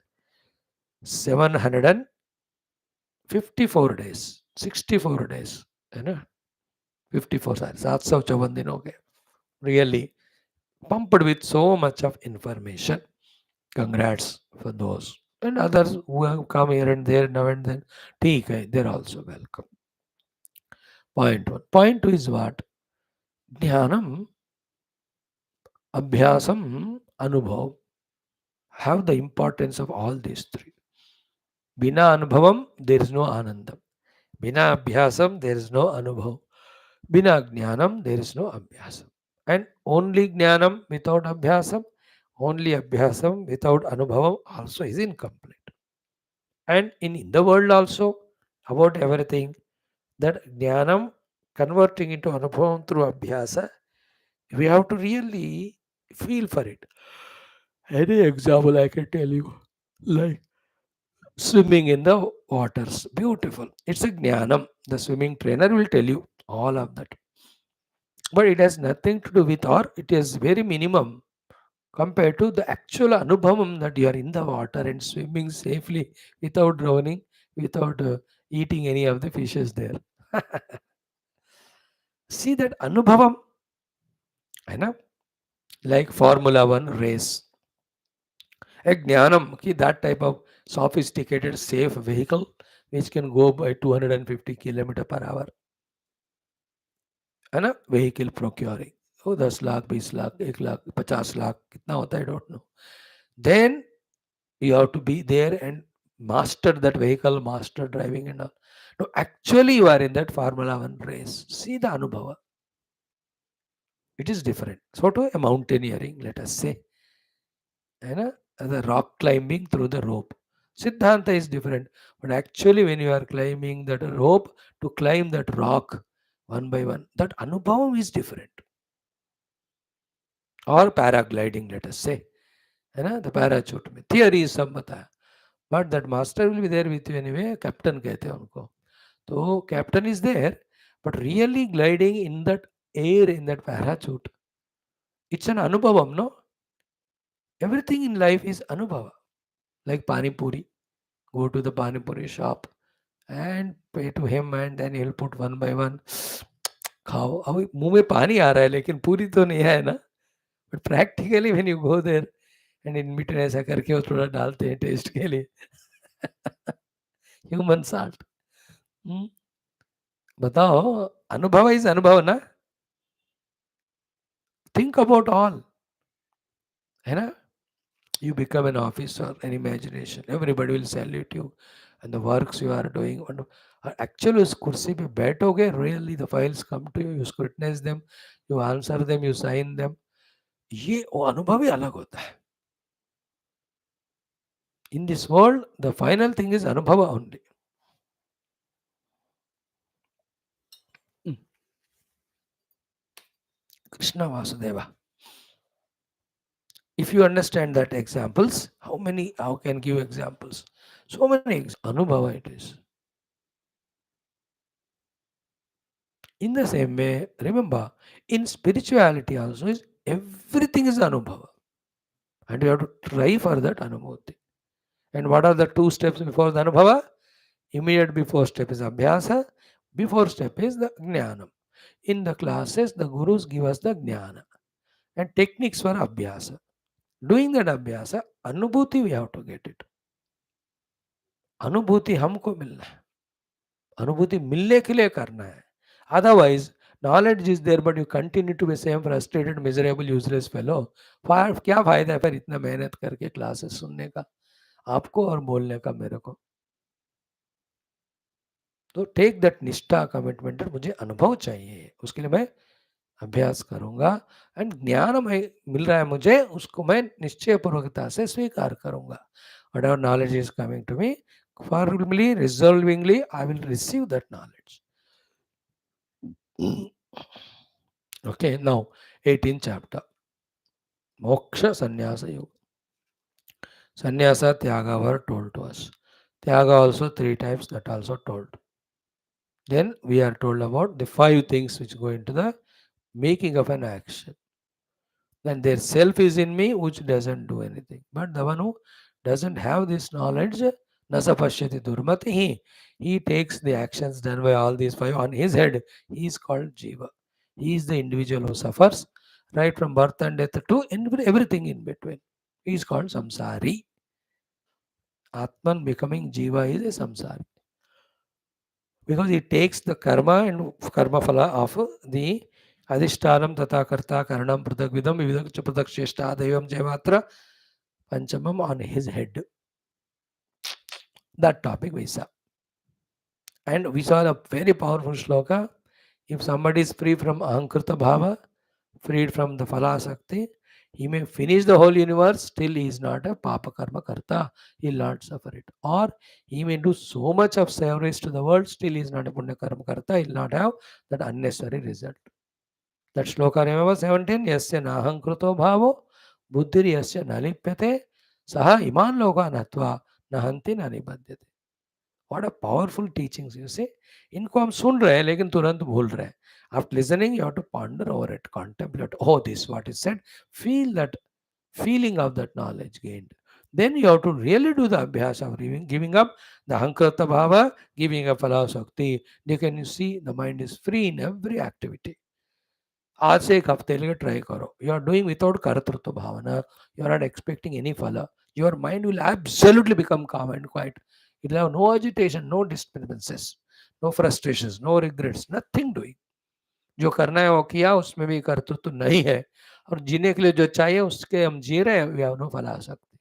754 days, 64 days, you know, 54 sorry, 754 दिन हो गए. Really pumped with so much of information. Congrats for those. And others who have come here and there now and then, ठीक है, they're also welcome. Point 1. Point 2 is what? Jnanam, Abhyasam, Anubhav have the importance of all these three. Bina Anubhavam, there is no Anandam. Bina Abhyasam, there is no Anubhav. Bina Jnanam, there is no Abhyasam. And only Jnanam without Abhyasam, only Abhyasam without Anubhavam also is incomplete. And in the world also, about everything, that Jnanam converting into Anubhavam through Abhyasa, we have to really feel for it. Any example I can tell you, like swimming in the waters, beautiful. It's a jnanam. The swimming trainer will tell you all of that. But it has nothing to do with, or it is very minimum compared to the actual anubhavam that you are in the water and swimming safely without drowning, without eating any of the fishes there. See that anubhavam, you know, like Formula One race. A Gnanam, that type of sophisticated, safe vehicle which can go by 250 km per hour. है ना, vehicle procuring. Oh, 10 lakh, 20 lakh, 1 lakh, 50 lakh, कितना होता है, I don't know. Then you have to be there and master that vehicle, master driving and all. No, actually you are in that Formula One race. See the Anubhava. It is different. Sort of a mountaineering, let us say. The rock climbing through the rope. Siddhanta is different. But actually, when you are climbing that rope to climb that rock one by one, that anubhavam is different. Or paragliding, let us say. The parachute. Theory is सब बताया. But that master will be there with you anyway. Captain कहते हैं उनको. So captain is there, but really gliding in that air in that parachute. It's an anubhavam, no? Everything in life is anubhava. Like pani puri. Go to the pani puri shop and pay to him and then he'll put one by one. खाओ, अब मुंह में पानी आ रहा है लेकिन पूरी तो नहीं है ना. But practically when you go there and in between ऐसा करके वो थोड़ा डालते हैं टेस्ट के लिए. Human salt. बताओ, अनुभव इज अनुभव ना. थिंक अबाउट ऑल, है ना. You become an officer, an imagination. Everybody will salute you and the works you are doing. Actually, उस कुर्सी पे बैठोगे, really the files come to you, you scrutinize them, you answer them, you sign them. ये वो अनुभव ही अलग होता है. In this world, the final thing is अनुभव only. Krishna Vasudeva. If you understand that examples, how can give examples? So many Anubhava it is. In the same way, remember, in spirituality also is everything is Anubhava. And you have to try for that Anubhuti. And what are the 2 steps before the Anubhava? Immediate before step is Abhyasa. Before step is the Gnanam. In the classes, the gurus give us the Gnana and techniques for Abhyasa. Doing that abhyasa, अनुभूति we have to get it. अनुभूति हमको मिलना है, अनुभूति मिलने के लिए करना है. Otherwise, knowledge is there, but you continue to be same frustrated, miserable, useless fellow. क्या फायदा है फिर इतना मेहनत करके क्लासेस सुनने का आपको और बोलने का मेरे को. तो टेक दैट निष्ठा कमिटमेंट, मुझे अनुभव चाहिए, उसके लिए मैं अभ्यास करूंगा. एंड ज्ञान मिल रहा है मुझे, उसको मैं निश्चय पूर्वकता से स्वीकार करूंगा. whatever knowledge is coming to me, firmly, resolvingly, I will receive that knowledge. Okay, now 18th chapter, Moksha Sannyasa Yoga. Sannyasa, Tyaga were told to us. Tyaga also 3 types, that also told. Then we are told about the 5 things which go into the making of an action. Then their self is in me, which doesn't do anything. But the one who doesn't have this knowledge, nasapashyati durmati, he takes the actions done by all these 5 on his head. He is called jiva. He is the individual who suffers right from birth and death to everything in between. He is called samsari. Atman becoming jiva is a samsari. Because he takes the karma and karma phala of the adhishtanam tata karta karanam pradagvidam vividak pradak sheshta devam jayavatra panchamam on his head. That topic we saw. And we saw a very powerful shloka. If somebody is free from ahankrita bhava, freed from the phala sakti, he may finish the whole universe, still he is not a papa karma karta. He will not suffer it. Or he may do so much of service to the world, still he is not a punya karma karta. He will not have that unnecessary result. That shloka, remember 17? Yasya nahankruto bhavo, buddhir yasya nalipyate, saha iman loka natva nahanti nanibadhyate. What a powerful teachings, you see. इनको हम सुन रहे हैं लेकिन तुरंत भूल रहे हैं. After listening, you have to ponder over it, contemplate. Oh, this what is said. Feel that feeling of that knowledge gained. Then you have to really do the abhyas of giving up the hankrata bhava, giving up philosophy. You can see the mind is free in every activity. आज से 1 हफ्ते लिए try करो. You are doing without कर्तृत्व भावना. You are not expecting any phala. Your mind will absolutely become calm and quiet. It will have no agitation, no disturbances, no frustrations, no regrets, nothing doing. जो करना है वो किया, उसमें भी कर्तृत्व नहीं है. और जीने के लिए जो चाहिए उसके हम जी रहे हैं. We have no phala sakti.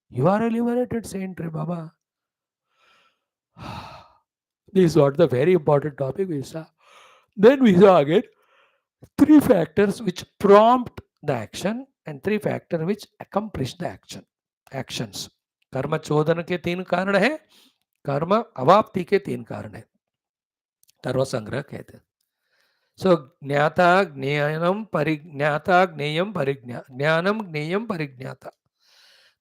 You are a liberated saint, रे बाबा. This is what the very important topic we saw. Then we saw again 3 factors which prompt the action and 3 factors which accomplish the actions. कर्म चोदन के 3 कारण है, कर्म अवाप्ति के 3 कारण है. कर्म संग्रह कहते हैं. So ज्ञाता ज्ञानम परिज्ञाता ज्ञेयम परिज्ञा, ज्ञानम ज्ञेयम परिज्ञाता.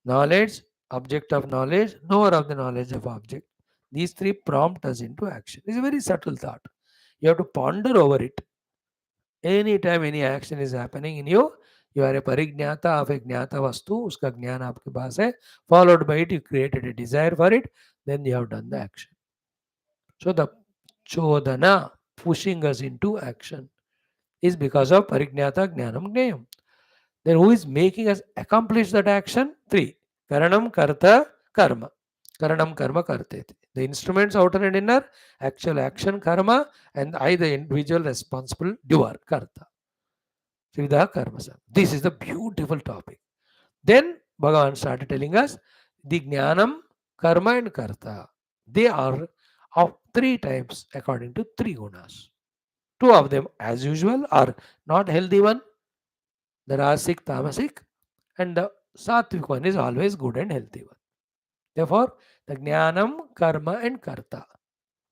Knowledge, object of knowledge, knower of the knowledge of object. These 3 prompt us into action. It's a very subtle thought. You have to ponder over it. Anytime any action is happening in you, you are a parignata of a jnata vastu, uska jnana aapke paas hai, followed by it you created a desire for it, then you have done the action. So the chodana, pushing us into action, is because of parignata jnanam gnayam. Then who is making us accomplish that action? 3. Karanam karta karma. Karanam karma karte. The instruments outer and inner, actual action karma, and I the individual responsible doer karta. VEDAHA karma. This is the beautiful topic. Then Bhagavan started telling us the Gnanam, Karma and Karta. They are of 3 types according to 3 gunas. 2 of them as usual are not healthy one, the Rasic, Tamasic, and the Satvik one is always good and healthy one. Therefore, the Gnanam, Karma and Karta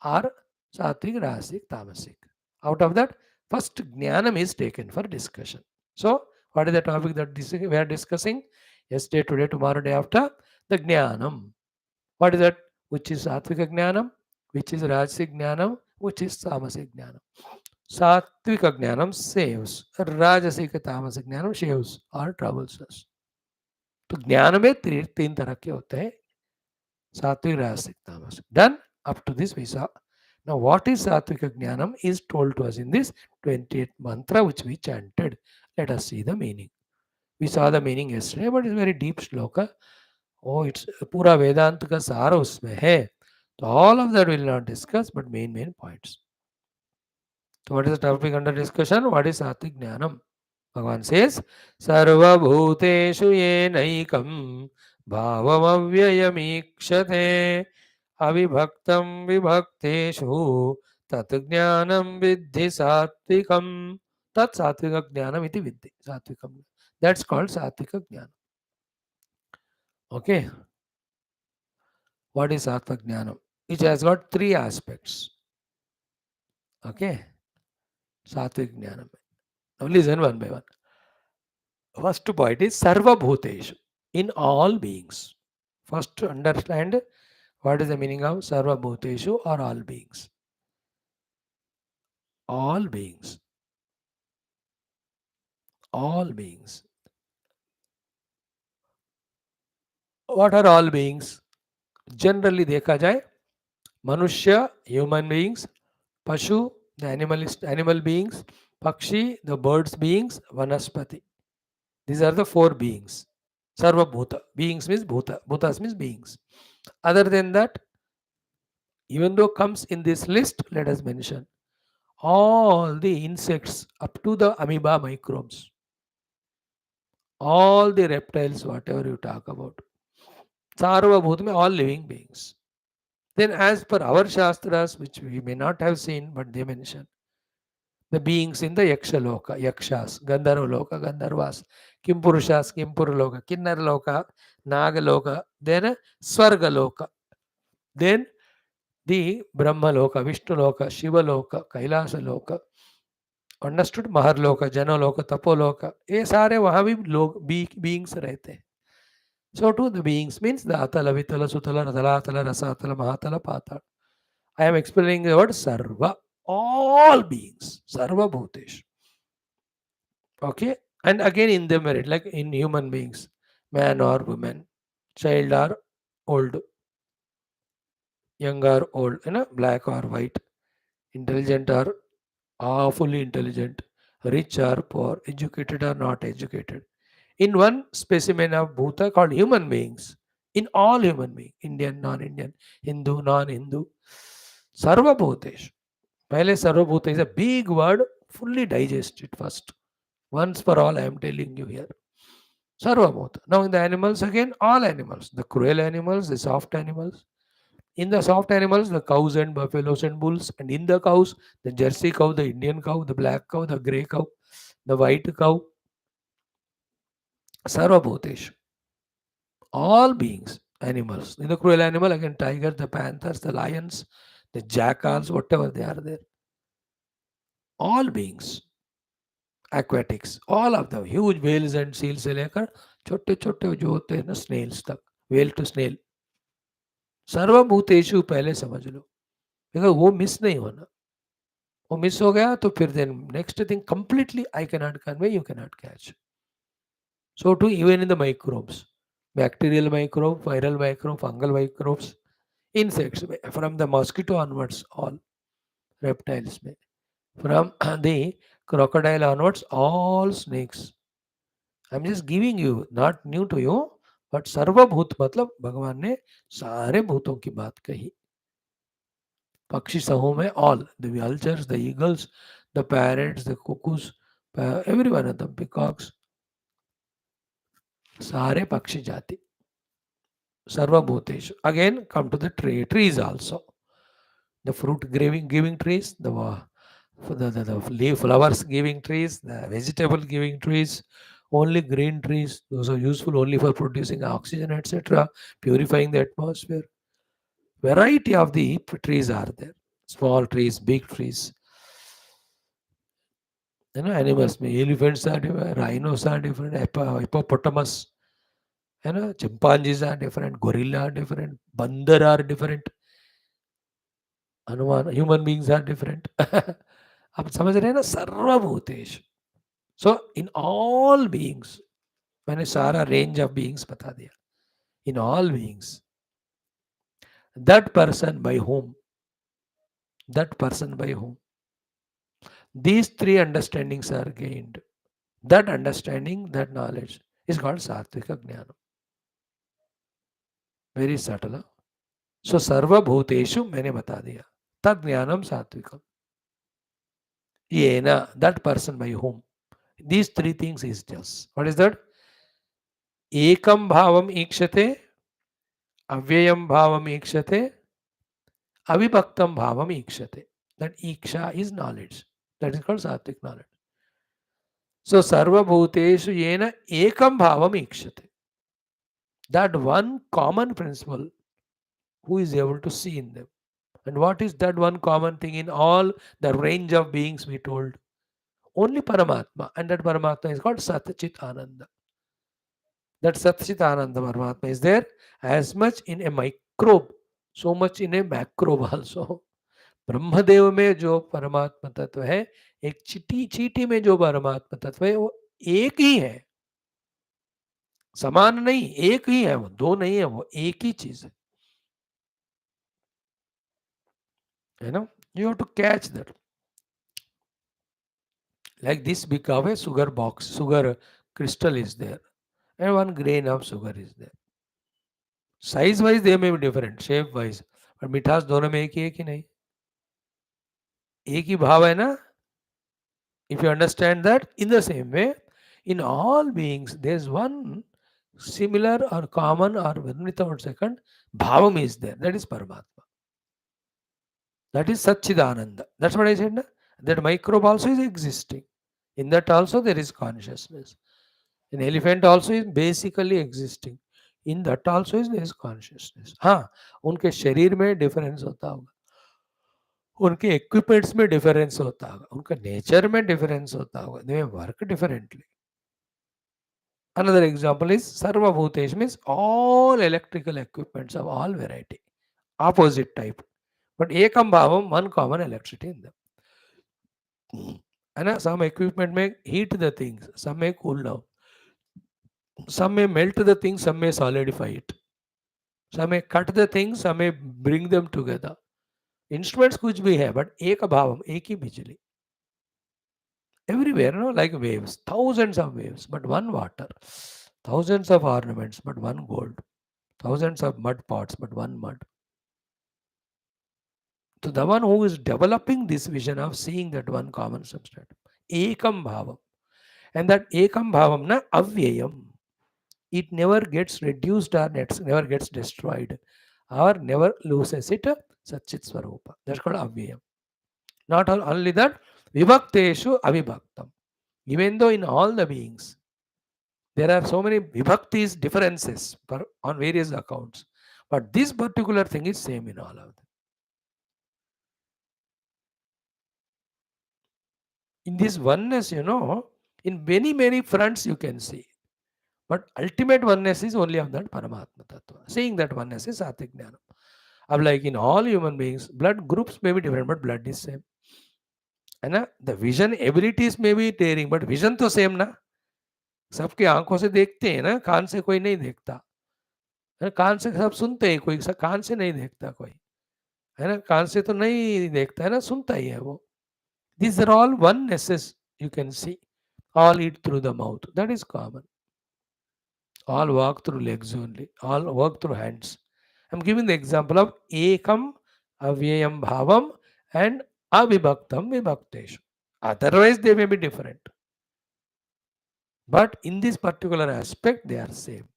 are Satvik, Rasic, Tamasic. Out of that, first Gnanam is taken for discussion. So, what is the topic that we are discussing? Yesterday, today, tomorrow, day after, the Gnanam. What is that? Which is Satvika Gnanam, which is Rajasic Gnanam, which is Tamasic Gnanam. Satvika Gnanam saves, Rajasic Tamasic Gnanam saves or troubles us. तो ज्ञान में 3 तरह के होते हैं, सात्विक, राजसिक, तामसिक. Done. Up to this we saw. Now what is Satvika Jnanam is told to us in this 28th mantra which we chanted. Let us see the meaning. We saw the meaning yesterday, but it's very deep shloka. Oh, it's पूरा वेदांत का सार उसमें है. So all of that will not discuss, but main points. So what is the topic under discussion? What is Satvik Gnanam? Bhagavan says, Sarvabhuteshu yenaikam bhavamavyayamikshate avibhaktam vibhakteshu tat jnanam viddhi satvikam. Tat satvika jnanam iti viddhi. Satvikam. That's called satvika jnanam. Okay. What is satvika jnanam? It has got three aspects. Okay. Satvik jnanam. Now listen one by one. First point is Sarva Bhuteshu, in all beings. First to understand what is the meaning of Sarva Bhuteshu or all beings. All beings. All beings. What are all beings? Generally देखा जाए मनुष्य, human beings, Pashu, the animal beings, Pakshi, the birds beings, Vanaspati. These are the four beings. Sarva Bhuta. Beings means Bhuta. Bhutas means beings. Other than that, even though comes in this list, let us mention all the insects up to the amoeba microbes, all the reptiles, whatever you talk about. Sarvabhutam, all living beings. Then, as per our Shastras, which we may not have seen, but they mention the beings in the Yakshaloka, Yakshas, Gandharvaloka, Gandharvas, Kimpurushas, Kimpuraloka, Kinnaraloka, Nagaloka, then Swargaloka, then the Brahmaloka, Vishnaloka, Shivaloka, Kailasa understood Maharloka Janaloka Tapoloka ये सारे वहाँ भी लोग beings रहते हैं. So to the beings means the atala vitala sutala ratalatala rasatala mahatala patala. I am explaining the word sarva, all beings, sarva bhutesh. Okay, and again in the merit, like in human beings, man or woman, child or old, young or old, black or white, intelligent or fully intelligent, rich or poor, educated or not educated. In one specimen of Bhuta called human beings, in all human beings, Indian, non-Indian, Hindu, non-Hindu, Sarva Bhutesh. Pehle Sarva Bhuta is a big word, fully digest it first. Once for all, I am telling you here. Sarva Bhuta. Now in the animals again, all animals, the cruel animals, the soft animals. In the soft animals, the cows and buffaloes and bulls, and in the cows, the Jersey cow, the Indian cow, the black cow, the grey cow, the white cow, Sarva Bhutesh. All beings, animals. In the cruel animal, again, tiger, the panthers, the lions, the jackals, whatever they are there. All beings, aquatics, all of them, huge whales and seals से लेकर छोटे छोटे जो होते हैं ना snails तक, whale to snail. सर्वभूतेषु पहले समझ लो, because वो मिस नहीं होना. वो मिस हो गया तो फिर then next thing completely I cannot convey, you cannot catch. So too even in the microbes, bacterial microbe, viral microbe, fungal microbes, insects from the mosquito onwards, all reptiles में, from the crocodile onwards, all snakes. I'm just giving you, not new to you, but सर्वभूत मतलब भगवान ने सारे भूतों की बात कही. पक्षी समूह में all, the vultures, the eagles, the parrots, the cuckoos, every one of them, peacocks, सारे पक्षी जाति. Sarvabhuteshu. Again, come to the trees also. The fruit giving trees, the leaf flowers giving trees, the vegetable giving trees, only green trees, those are useful only for producing oxygen, etc., purifying the atmosphere. Variety of the trees are there. Small trees, big trees. Animals, elephants are different, rhinos are different, hippopotamus, chimpanzees are different, gorilla are different, bandar are different. Hanuman, human beings are different. आप समझ रहे हैं ना सर्वभूतेश. So in all beings, मैंने सारा range of beings बता दिया. In all beings, that person by whom, these three understandings are gained. That understanding, that knowledge is called Satvika Gnanam. Very subtle. Huh? So Sarva Bhuteshu मैंने बता दिया. Tad Gnanam Satvikam. Yena, that person by whom. These three things is just. What is that? Ekam bhavam ikshate, avyayam bhavam ikshate, avibhaktam bhavam ikshate. That iksha is knowledge. That is called sattvic knowledge. So sarva bhuteshu yena ekam bhavam ikshate. That one common principle who is able to see in them. And what is that one common thing in all the range of beings we told? Only Paramatma. And that Paramatma is called Satchit Ananda. That Satchit Ananda Paramatma is there as much in a microbe, so much in a macrobe also. Brahmadev में जो परमात्मा तत्व है, एक चीटी चीटी में जो परमात्मा तत्व है, वो एक ही है, समान नहीं, एक ही है, वो दो नहीं है, वो एक ही चीज है ना. You have to catch that. Like this big of a sugar box, sugar crystal is there, and one grain of sugar is there. Size wise they may be different, shape wise, but मिठास दोनों में एक ही नहीं, एक ही भाव है ना. If you understand that, in the same way, in all beings, there is one similar or common or without second, bhavam is there. That is Paramatma. That is Satchidananda. That's what I said. Na? That microbe also is existing. In that also there is consciousness. An elephant also is basically existing. In that also there is consciousness. हाँ, उनके शरीर में difference होता होगा, उनके equipments में difference होता होगा, उनका नेचर में डिफरेंस होता होगा. They work differently. Another example is Sarva Bhutesh means all electrical equipments of all variety, opposite type. But Ekam Bhavam, one common electricity in them. And some equipment may heat the things, some may cool down, some may melt the things, some may solidify it. Some may cut the things, some may bring them together. Instruments कुछ भी है, but एक भावम, एक ही बिजली. Everywhere, no, like waves, thousands of waves, but one water. Thousands of ornaments, but one gold. Thousands of mud pots, but one mud. So the one who is developing this vision of seeing that one common substance, ekam bhavam, and that ekam bhavam na avyayam, it never gets reduced or never gets destroyed or never loses it Satchit Swarupa. That's called avyayam. Not only that, vibhakteshu avibhaktam. Even though in all the beings there are so many vibhaktis differences on various accounts, but this particular thing is same in all of them. In this oneness, in many fronts you can see. But ultimate oneness is only of that Paramatma Tattva. Seeing that oneness is Satvik Jnanam. Of like in all human beings, blood groups may be different, but blood is same. And the vision abilities may be varying, but vision तो same ना. सबके आंखों से देखते हैं ना, कान से कोई नहीं देखता. कान से सब सुनते हैं, कोई कान से नहीं देखता कोई, है ना. कान से तो नहीं देखता है ना, सुनता ही है वो. These are all onenesses you can see. All eat through the mouth. That is common. All walk through legs only. All work through hands. I'm giving the example of ekam, avyayam bhavam and avibhaktam vibhakteshu. Otherwise they may be different. But in this particular aspect they are same.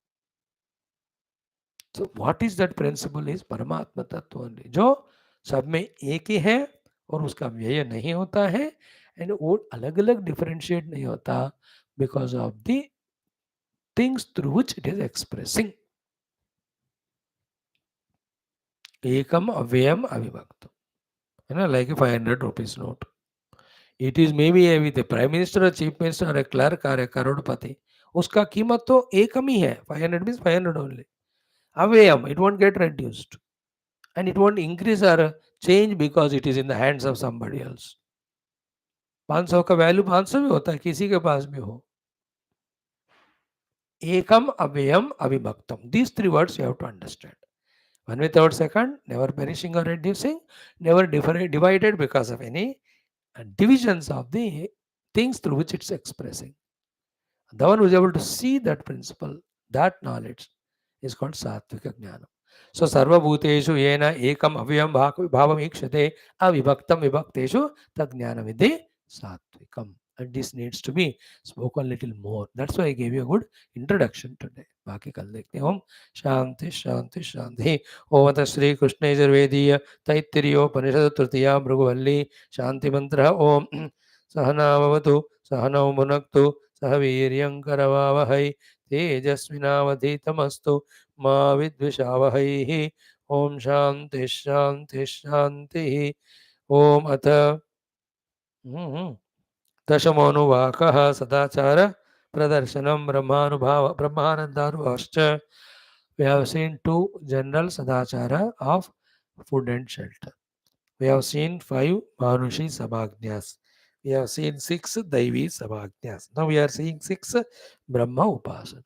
So what is that principle is Paramatma Tattva only. जो सब में एक ही है और उसका व्यय नहीं होता है and वो अलग अलग differentiate नहीं होता because of the things through which it is expressing. Ekam avyayam avibhaktam. Like a 500 rupees note. It is maybe with a prime minister, a chief minister, or a clerk, or a karodpati. उसका कीमत तो एकम ही है. 500 means 500 only. Avyayam, it won't get reduced. And it won't increase or change because it is in the hands of somebody else. 500 का value 500 भी होता है, किसी के पास भी हो. Ekam avyayam avibhaktam. These three words you have to understand. One without second, never perishing or reducing, never divided because of any divisions of the things through which it's expressing. The one who is able to see that principle, that knowledge, is called Satvika Jnana. So, Sarva Bhuteshu Yena Ekam Avyam Bhavam Ikshate Avibhaktam Vibhakteshu Tad Jnana Vidhi Satvikam. And this needs to be spoken a little more. That's why I gave you a good introduction today. बाकी कल देखते हैं. ओम शांति शांति शांति. ओम अतः श्री कृष्ण यजुर्वेदीय तैत्तिरीयोपनिषद तृतीया भृगुवल्ली शांति मंत्र. ओम सहनावतु सहनौ भुनक्तु सह वीर्यङ्करवावहै तेजस्विनावधीतमस्तु मा विद्विषावहैः. ओम शांति शांति शांतिः. ओम अथ दशमोऽनुवाकः सदाचार प्रदर्शनम ब्रह्मानन्दानुभाश्च. We have seen 2 general sadachara of food and shelter. We have seen 5 Manushi Samagnyas. We have seen 6 Daivi Samagnyas. Now we are seeing 6 Brahma Upasana.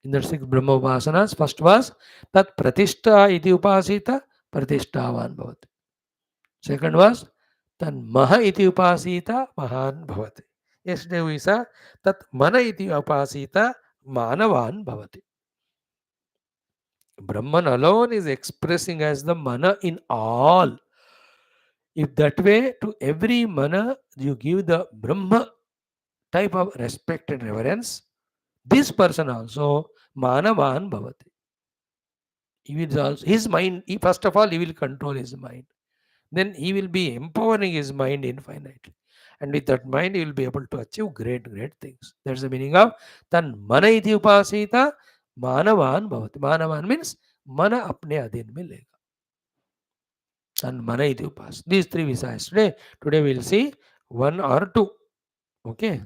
In the 6 Brahma Upasanas, first was Tat Pratishta iti Upasita Pratishtavan Bhavati. Second was Tan Maha iti Upasita Mahan Bhavati. Yesterday we saw Tat Mana iti Upasita Manavan Bhavati. Brahman alone is expressing as the Mana in all. If that way to every Mana you give the Brahma type of respect and reverence, this person also Manavan Bhavati. He will also, his mind, first of all, he will control his mind. Then he will be empowering his mind infinitely. And with that mind, he will be able to achieve great, great things. That's the meaning of Tan Mana iti Upasita Manavan Bhavati. Manavan means Mana apne adhin mein lega. Tan Mana iti Upas. These 3 visayas today. Today we will see 1 or 2. Okay.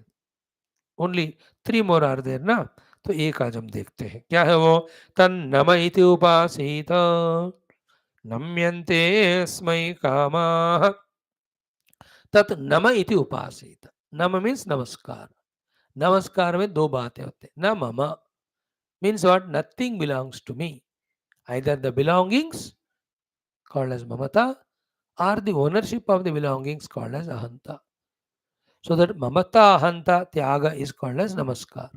Only 3 more are there ना. तो एक आज हम देखते हैं क्या है वो. तन नम इति उपासीत नम्यन्ते स्मै कामाः तत् नम इति उपासीत. नम मीन्स नमस्कार. नमस्कार में 2 बातें होते हैं. न मम means what, nothing belongs to me. Either the belongings called as mamata or the ownership of the belongings called as ahanta. So that mamata ahanta tyaga is called as namaskar.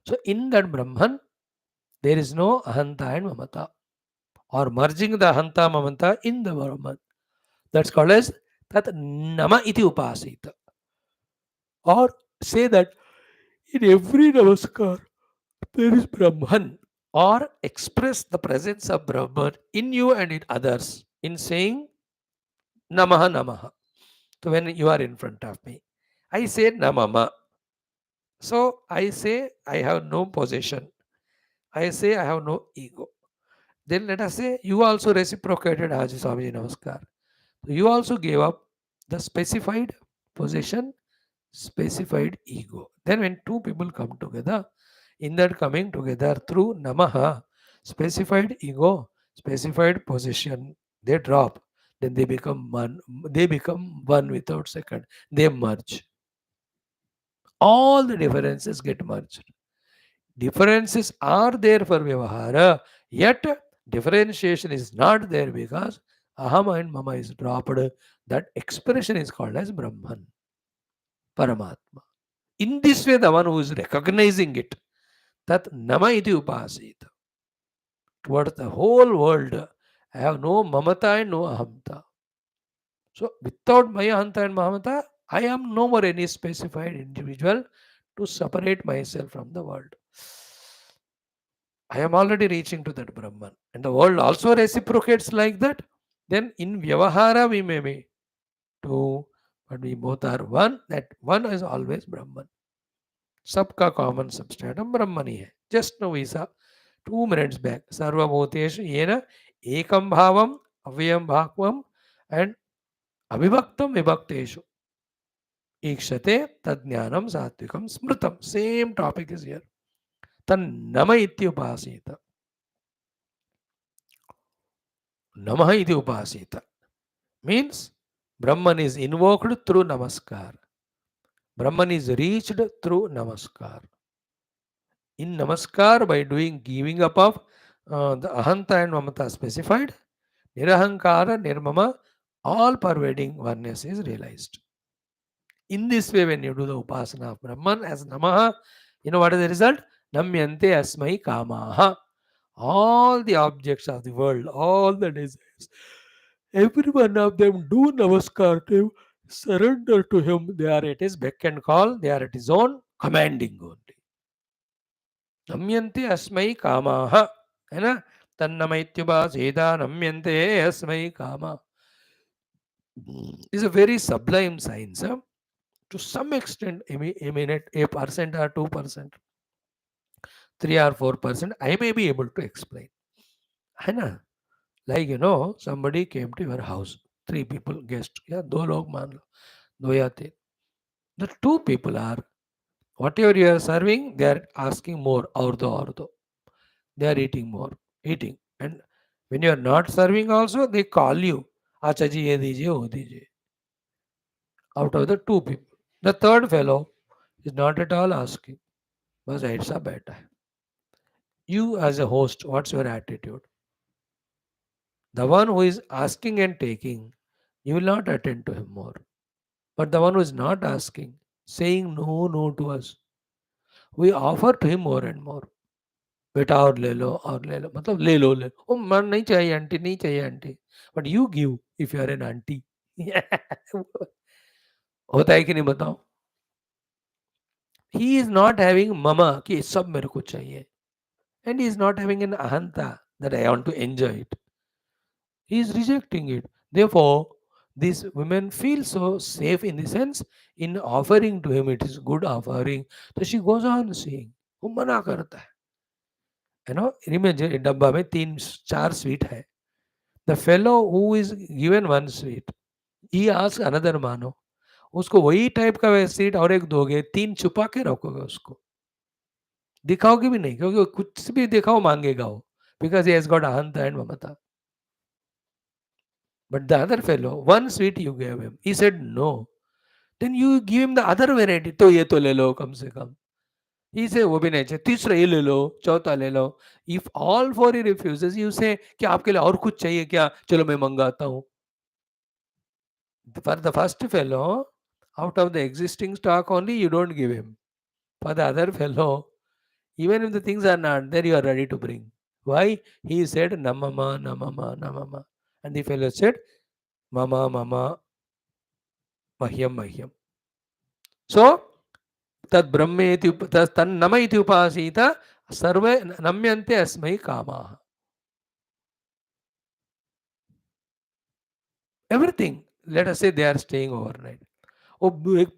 So in that Brahman, there is no ahanta and mamata, or merging the ahanta mamata in the Brahman. That's called as tat nama iti upasita. Or say that in every namaskar there is Brahman, or express the presence of Brahman in you and in others in saying Namaha Namaha. So when you are in front of me, I say Namama. So I say I have no possession. I say I have no ego. Then let us say you also reciprocated Haji Swamiji Namaskar. So you also gave up the specified possession, specified ego. Then when 2 people come together, in that coming together through Namaha, specified ego, specified possession, they drop. Then they become one. They become one without second. They merge. All the differences get merged. Differences are there for Vyavahara, yet differentiation is not there because Aham and Mama is dropped. That expression is called as Brahman, Paramatma. In this way, the one who is recognizing it, that Nama iti upasita. Towards the whole world, I have no Mamata and no Ahamta. So, without my Ahanta and Mamata, I am no more any specified individual to separate myself from the world. I am already reaching to that Brahman. And the world also reciprocates like that. Then in Vyavahara we may be 2, but we both are one. That one is always Brahman. Sabka common substratum Brahman ही है. Just now we saw 2 minutes back. Sarvabhuteshu yena ekam bhavam avyam bhakvam and abhibhaktam vibhakteshu ikshate tadjnanam satvikam smritam. Same topic is here. Tan nama iti upasita. Namaha iti upasita means Brahman is invoked through namaskar. Brahman is reached through namaskar. In namaskar, by doing giving up of the ahanta and mamata specified, nirahankara, nirmama, all pervading oneness is realized. In this way, when you do the upasana of Brahman as Namaha, you know what is the result? Namyante asmai kamaha. All the objects of the world, all the desires, every one of them do namaskar to him, surrender to him. They are at his beck and call, they are at his own commanding only. Namyante asmai kamaha. है ना तन्नमैत्युपासेदा नम्यन्ते अस्मै कामा is a very sublime science. To some extent, I mean, at a percent or 2%, 3 or 4%, I may be able to explain. है ना? Like, you know, somebody came to your house, 3 people, guest, या 2 लोग मान लो, 2 या 3. The 2 people are, whatever you are serving, they are asking more, और दो. They are eating more, eating. And when you are not serving also, they call you, अच्छा जी ये दीजिए, वो दीजिए. Out of the 2 people. The third fellow is not at all asking. बस ऐसा बैठा है. You as a host, what's your attitude? The one who is asking and taking, you will not attend to him more. But the one who is not asking, saying no to us, we offer to him more and more. बेटा और ले लो मतलब ले लो ओ मन नहीं चाहिए aunty but you give if you are an aunty होता है कि नहीं बताओ. ही इज नॉट हैविंग ममा कि सब मेरे को चाहिए and he is not having an ahanta that I want to enjoy it. He is rejecting it. Therefore, these women feel so safe in the sense in offering to him, it is good offering. So she goes on saying, वो मना करता है. You know, imagine डब्बा में 3-4 sweet है. The fellow who is given 1 sweet, he asks another मानो, उसको वही टाइप का स्वीट और एक दोगे, 3 छुपा के रखोगे उसको. दिखाओगे भी नहीं क्योंकि कुछ भी दिखाओ मांगेगा वो. Because he has got ahanta and mamata. But the other fellow, 1 sweet you gave him. He said no. Then you give him the other variety. तो ये तो ले लो कम से कम. He said वो भी नहीं चाहिए. तीसरा ये ले लो, चौथा ले लो. If all 4 he refuses, you say कि आपके लिए और कुछ चाहिए क्या? चलो मैं मंगाता हूँ. For the first fellow, out of the existing stock only, you don't give him. For the other fellow, even if the things are not there, you are ready to bring. Why? He said namama. And the fellow said mama mahyam. So तद ब्रह्मेति तन्नम इति उपासीत सर्वे नम्यन्ते अस्मै कामाः. Everything. Let us say they are staying overnight. वो एक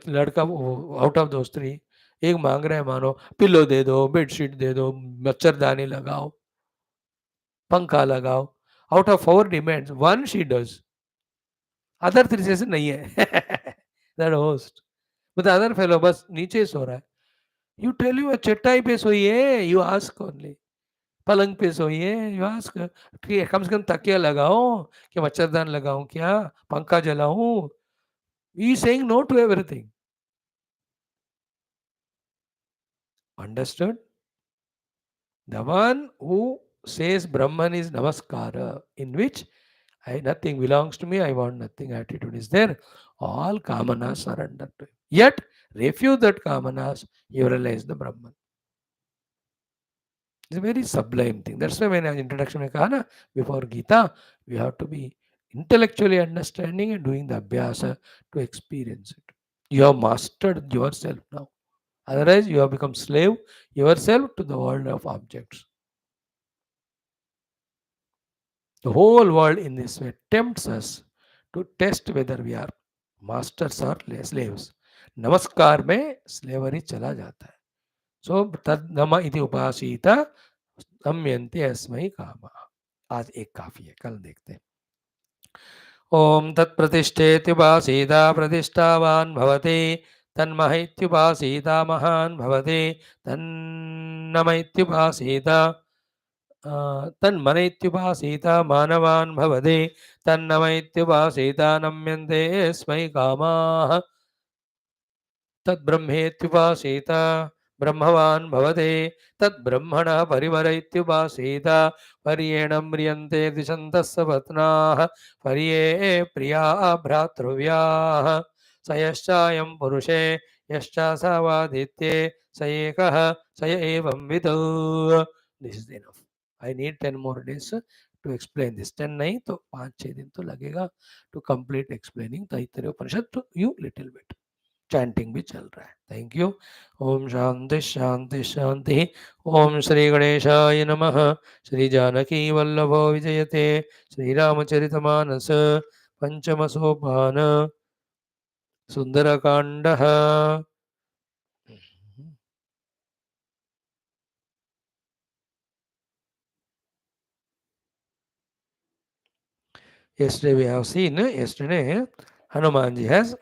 लड़का out of दोस्त 3 एक मांग रहा है मानो पिलो दे दो, बेडशीट दे दो, मच्छरदानी लगाओ, पंखा लगाओ. Out of 4 demands 1 she does. Other 3 जैसे नहीं है. That host. But the other fellow बस नीचे सो रहा है. You tell you चटाई पे सोइए, you ask only. पलंग पे सोइए, you ask. कम से कम तकिया लगाओ कि मच्छरदान लगाऊं क्या, पंखा जलाऊं. He is saying no to everything. Understood? The one who says Brahman is Namaskara, in which nothing belongs to me, I want nothing attitude is there. All kamanas surrender to him. Yet, refuse that kamanas, you realize the Brahman. It's a very sublime thing. That's why when I introduction में कहा ना, before Gita, we have to be intellectually understanding and doing the abhyasa to experience it. You have mastered yourself now. Otherwise, you have become slave yourself to the world of objects. The whole world in this way tempts us to test whether we are masters or slaves. नमस्कार में slavery चला जाता है. So तद नम इति उपासीता नम्यन्ते अस्मै कामः. आज एक काफी है, कल देखते हैं. ओम तत्प्रतिष्ठेत्युपासीता प्रतिष्ठावान भवते तन्महैत्युपासीता महान भवते तन्नमैत्युपासीता तन्मनैत्युपासीता मानवान् भवते तन्नमैत्युपासीता नम्यन्ते स्मै कामाः तद्ब्रह्मेत्युपासीता ब्रह्मवान् भवते तद्ब्रह्मणः परिवरैत्युपासीता पर्येण म्रियन्ते दिशन्तः सपत्नाः पर्ये प्रिया भ्रातृव्याः स यश्चायं पुरुषे यश्चासवादित्ये स एकः स एवं विदु. This is enough. I need 10 more days to explain this. 10 नहीं तो 5-6 दिन तो लगेगा to complete explaining Taittiriya Upanishad to you little bit. Chanting भी चल रहा है. Thank you. ओम शांति शांति शांति. ओम श्री गणेशाय नमः. श्री जानकी वल्लभो विजयते. श्री रामचरितमानस पंचम सोपान सुंदरकांडः. Yesterday we have seen, yesterday Hanuman ji has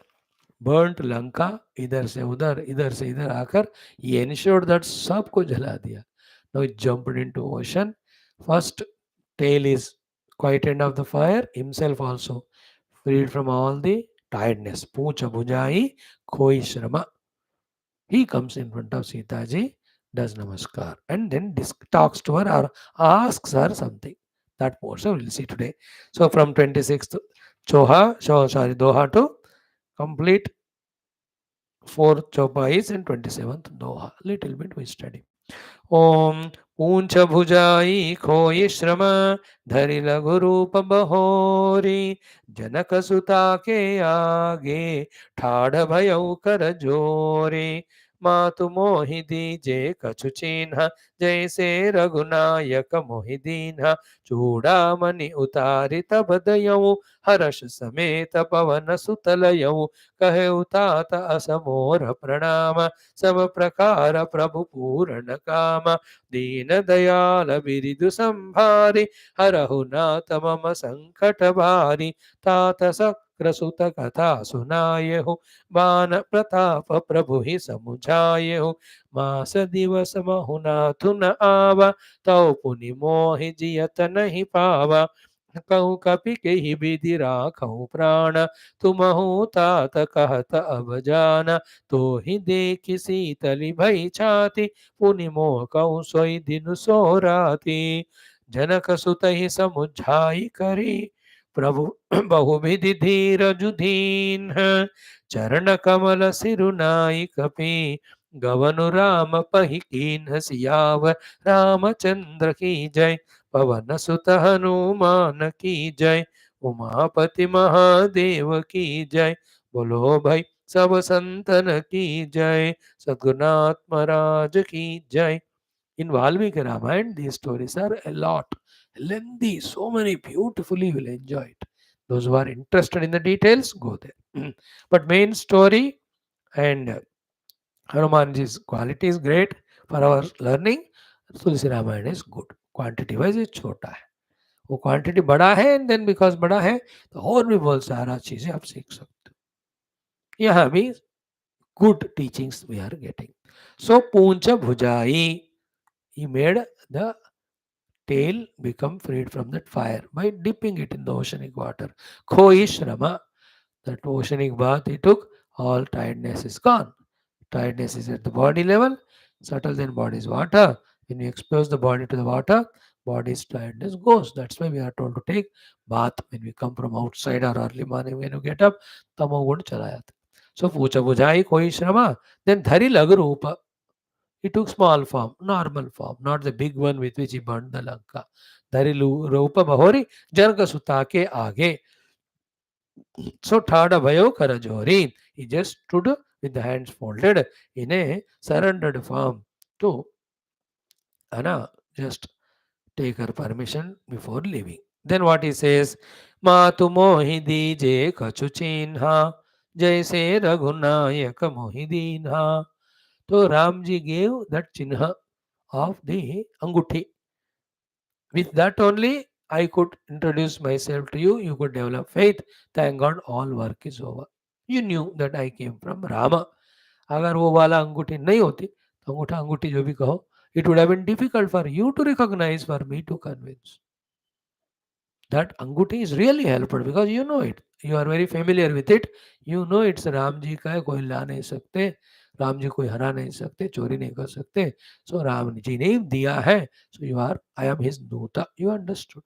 burnt Lanka. इधर से इधर आकर he ensured that सबको जला दिया. Now he jumped into ocean. First tail is quietened of the fire, himself also freed from all the tiredness. पूछ बुझाई खोई श्रम. He comes in front of Sita ji, does namaskar, and then talks to her or asks her something. That portion we'll see today. So from 26th Doha to complete 4th Chopa is and 27th Doha. Little bit we study. ओम ऊंच भुजाई खोई श्रम धरि लघु रूप बहोरी जनक सुता के आगे ठाढ़ भयउ कर जोरी मातु मोहि दीजे कछु चिन्ह जैसे रघुनायक मोहि दीन्ह चूड़ामणि उतारि तब दयऊ हर्ष समेत पवन सुतलयऊ कहे उतात असमोर प्रणाम सब प्रकार प्रभु पूर्ण काम दीन दयाल बिरिदु संभारी हरहु नाथ मम संकट भारी तात सक्रसुत कथा सुनायहु बान प्रताप प्रभु ही समुझायहु मास दिवस महु नाथु न आवा तौ पुनि मोहि जियत नहीं पावा कहूँ कपि के विधि राखहु प्राण तुमहु तात कहत अब जान तो ही देखि शीतली भई छाति पुनि मोह कहूँ सोई दिन सो राति जनक सुत ही समुझाई करी प्रभु बहुविधि धीरजु दीन चरण कमल सिरुनाई कपि गवनु राम पहि कीन्ह सियाव रामचंद्र की जय पवन सुत हनुमान की जय उमापति महादेव की जय बोलो भाई सब संतन की जय सद्गुरुनाथ महाराज की जय. In Valmiki Ramayana, these stories are a lot lengthy, so many beautifully you will enjoy it. Those who are interested in the details, go there. But main story and Hanumanji's quality is great for our learning. Tulsi Ramayana is good. Quantity wise is छोटा है. वो quantity बड़ा है and then because बड़ा है तो और भी बहुत सारा चीजें आप सीख सकते हो. यहाँ भी good teachings we are getting. So Pooncha Bhujai, he made the tail become freed from that fire by dipping it in the oceanic water. Khoi Shrama, that oceanic bath he took, all tiredness is gone. Tiredness is at the body level, subtle than body's water. When you expose the body to the water, body's tiredness goes. That's why we are told to take bath when we come from outside or early morning when you get up. Tamo gund chala jata. So pucha bujai koi shrama. Then dhari lag rupa. He took small form, normal form, not the big one with which he burned the Lanka. Dhari rupa bahori jarga sutake aage. So Thada Bhayo Karajori. He just stood with the hands folded in a surrendered form to Anna just take her permission before leaving. Then what he says, Matu mohi dije kachu chinha jaise raghunayak mohi dinha. So Ramji gave that chinha of the anguti. With that only I could introduce myself to you. You could develop faith. Thank God all work is over. You knew that I came from Rama. अगर वो वाला अंगूठी नहीं होती तो अंगूठा अंगूठी जो भी कहो, it would have been difficult for you to recognize, for me to convince. That अंगूठी is really helpful because you know it. You are very familiar with it. You know it's Ram ji का है, कोई ला नहीं सकते. राम जी कोई हरा नहीं सकते, चोरी नहीं कर सकते. So राम जी ने दिया है. So you are, I am his दूता. You understood.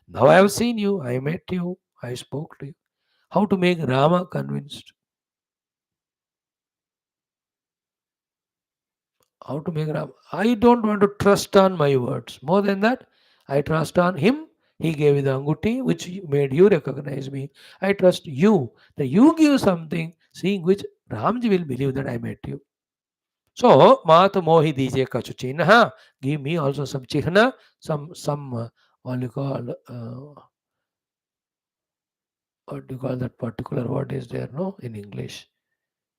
Now I have seen you. I met you. I spoke to you. How to make Rama convinced? How to make Ram? I don't want to trust on my words. More than that, I trust on him. He gave you the anguti, which made you recognize me. I trust you that you give something, seeing which Ramji will believe that I met you. So, Mat Mohi Dije Kachu Chihna. Give me also some chihna, some what do you call, what do you call that particular word is there, no, in English.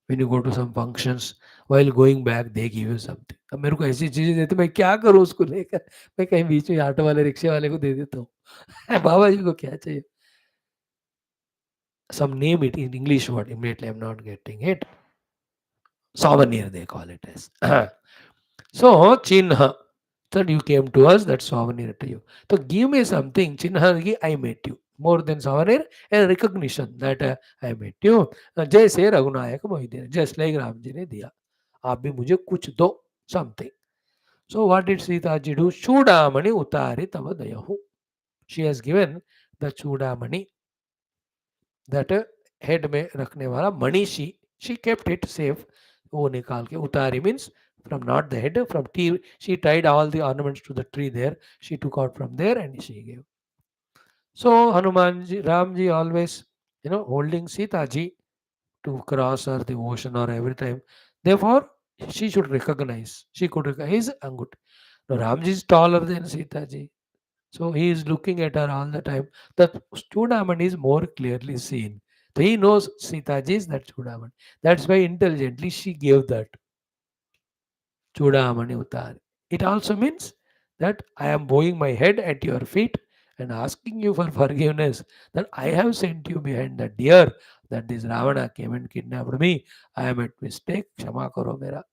When you go to some functions, while going back they give you something. अब मेरे को ऐसी चीजें देते मैं क्या करूँ उसको लेकर, मैं कहीं बीच में ऑटो वाले रिक्शे वाले को दे देता हूँ बाबा जी को क्या चाहिए, some name it in English word, immediately I'm not getting it. Souvenir they call it as. So chinha, that you came to us, that souvenir to you. So give me something, chinha ki I met you. More than souvenir, and recognition that I met you. जैसे Raghunayak Mohideen, just like Ram ji ने दिया, आप भी मुझे कुछ दो, something. So what did Sita ji do? Chudamani utari tava dayahu. She has given the chudamani, that head में रखने वाला मणि, she kept it safe. वो निकाल के उतारी means from not the head, from tree. She tied all the ornaments to the tree there. She took out from there and she gave. So Hanuman ji, Ram ji always, holding Sita ji to cross her the ocean or every time. Therefore, she should recognize. She could recognize Angut. Now Ram ji is taller than Sita ji. So he is looking at her all the time. The Chudamani is more clearly seen. So he knows Sita ji is that Chudamani. That's why intelligently she gave that Chudamani Utar. It also means that I am bowing my head at your feet and asking you for forgiveness, that I have sent you behind the deer, that this Ravana came and kidnapped me. I am at mistake. Kshama karo mera.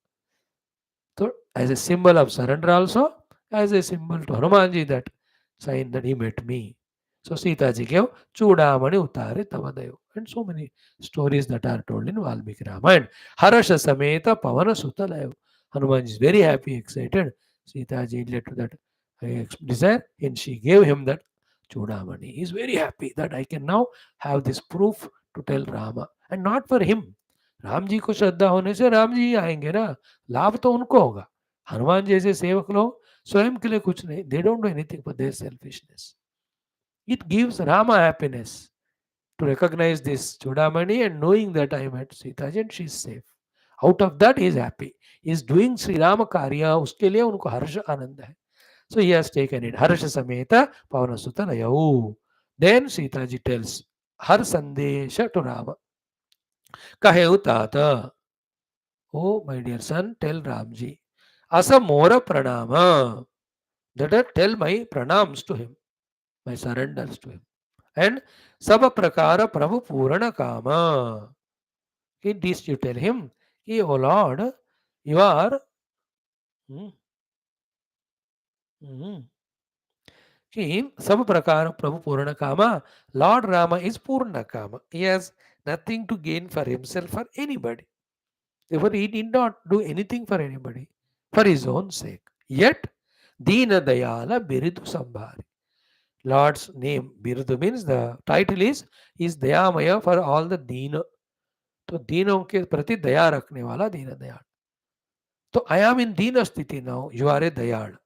So, as a symbol of surrender also, as a symbol to Hanumanji, that sign that he met me. So Sita ji gave Chudamani Utare Tavadayo. And so many stories that are told in Valmiki Ramayana. Harasha Sameta Pavana Sutalayo. Hanuman is very happy, excited. Sita ji led to that desire and she gave him that Chudamani. He is very happy that I can now have this proof to tell Rama. And not for him. Ram ji को श्रद्धा होने से राम जी ही आएंगे ना, लाभ तो उनको होगा. हनुमान जैसे सेवक लोग स्वयं के लिए कुछ नहीं, they don't do anything for their selfishness. It gives Rama happiness to recognize this Chudamani and knowing that I met Sita ji and she is safe. Out of that he is happy. He is doing Sri Rama Karya, उसके लिए उनको हर्ष आनंद है. So he has taken it. Harsha Sameta Pavana Suta Nayahu. Then Sita ji tells her Sandesha to Rama. Kaheu Tata. Oh, my dear son, tell Ramji. Asa Mora Pranama. That tell my pranams to him, my surrenders to him. And Saba Prakara Prabhu Purana Kama. In this you tell him, O Lord, you are. Hmm, hmm, Saba Prakara Prabhu Purana Kama. Lord Rama is Purana Kama. He has nothing to gain for himself or anybody. Therefore, he did not do anything for anybody, for his own sake. Yet, Deena Dayala Biridu Sambhari. Lord's name, Biridu means the title is Dayamaya for all the Deena. तो दीनों के प्रति दया रखने वाला Deen Dayal. So I am in Deena Sthiti now. You are a Dayal.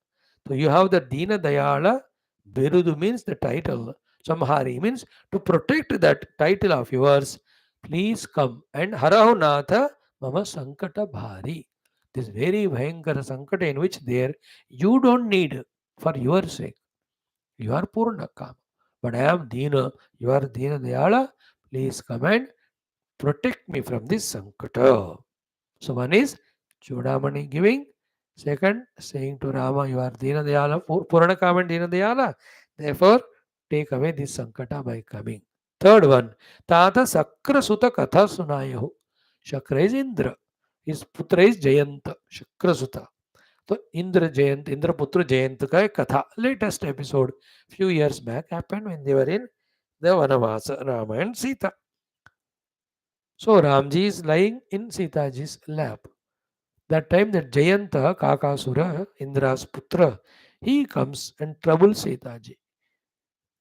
So you have the Deena Dayala. Birudu means the title. Samhari means to protect that title of yours. Please come and Harahu Natha Mama Sankata Bhari. This very Bhayankara Sankata in which there you don't need for your sake. You are Purnakam. But I am Deena. You are Deena Dayala. Please come and protect me from this Sankata. So one is Chudamani giving. Second, saying to Rama, you are Dina Dayala, Puranakam and Dina Dayala. Therefore, take away this Sankata by coming. Third one, Tata Sakra Sutta Katha Sunayahu. Shakra is Indra. His putra is Jayanta, Shakra Sutta. So Indra Jayant, Indra Putra Jayant ka Katha. Latest episode, few years back, happened when they were in the Vanavasa, Rama and Sita. So Ramji is lying in Sitaji's lap. That time that Jayanta, Kakasura, Indra's putra, he comes and troubles Sitaji.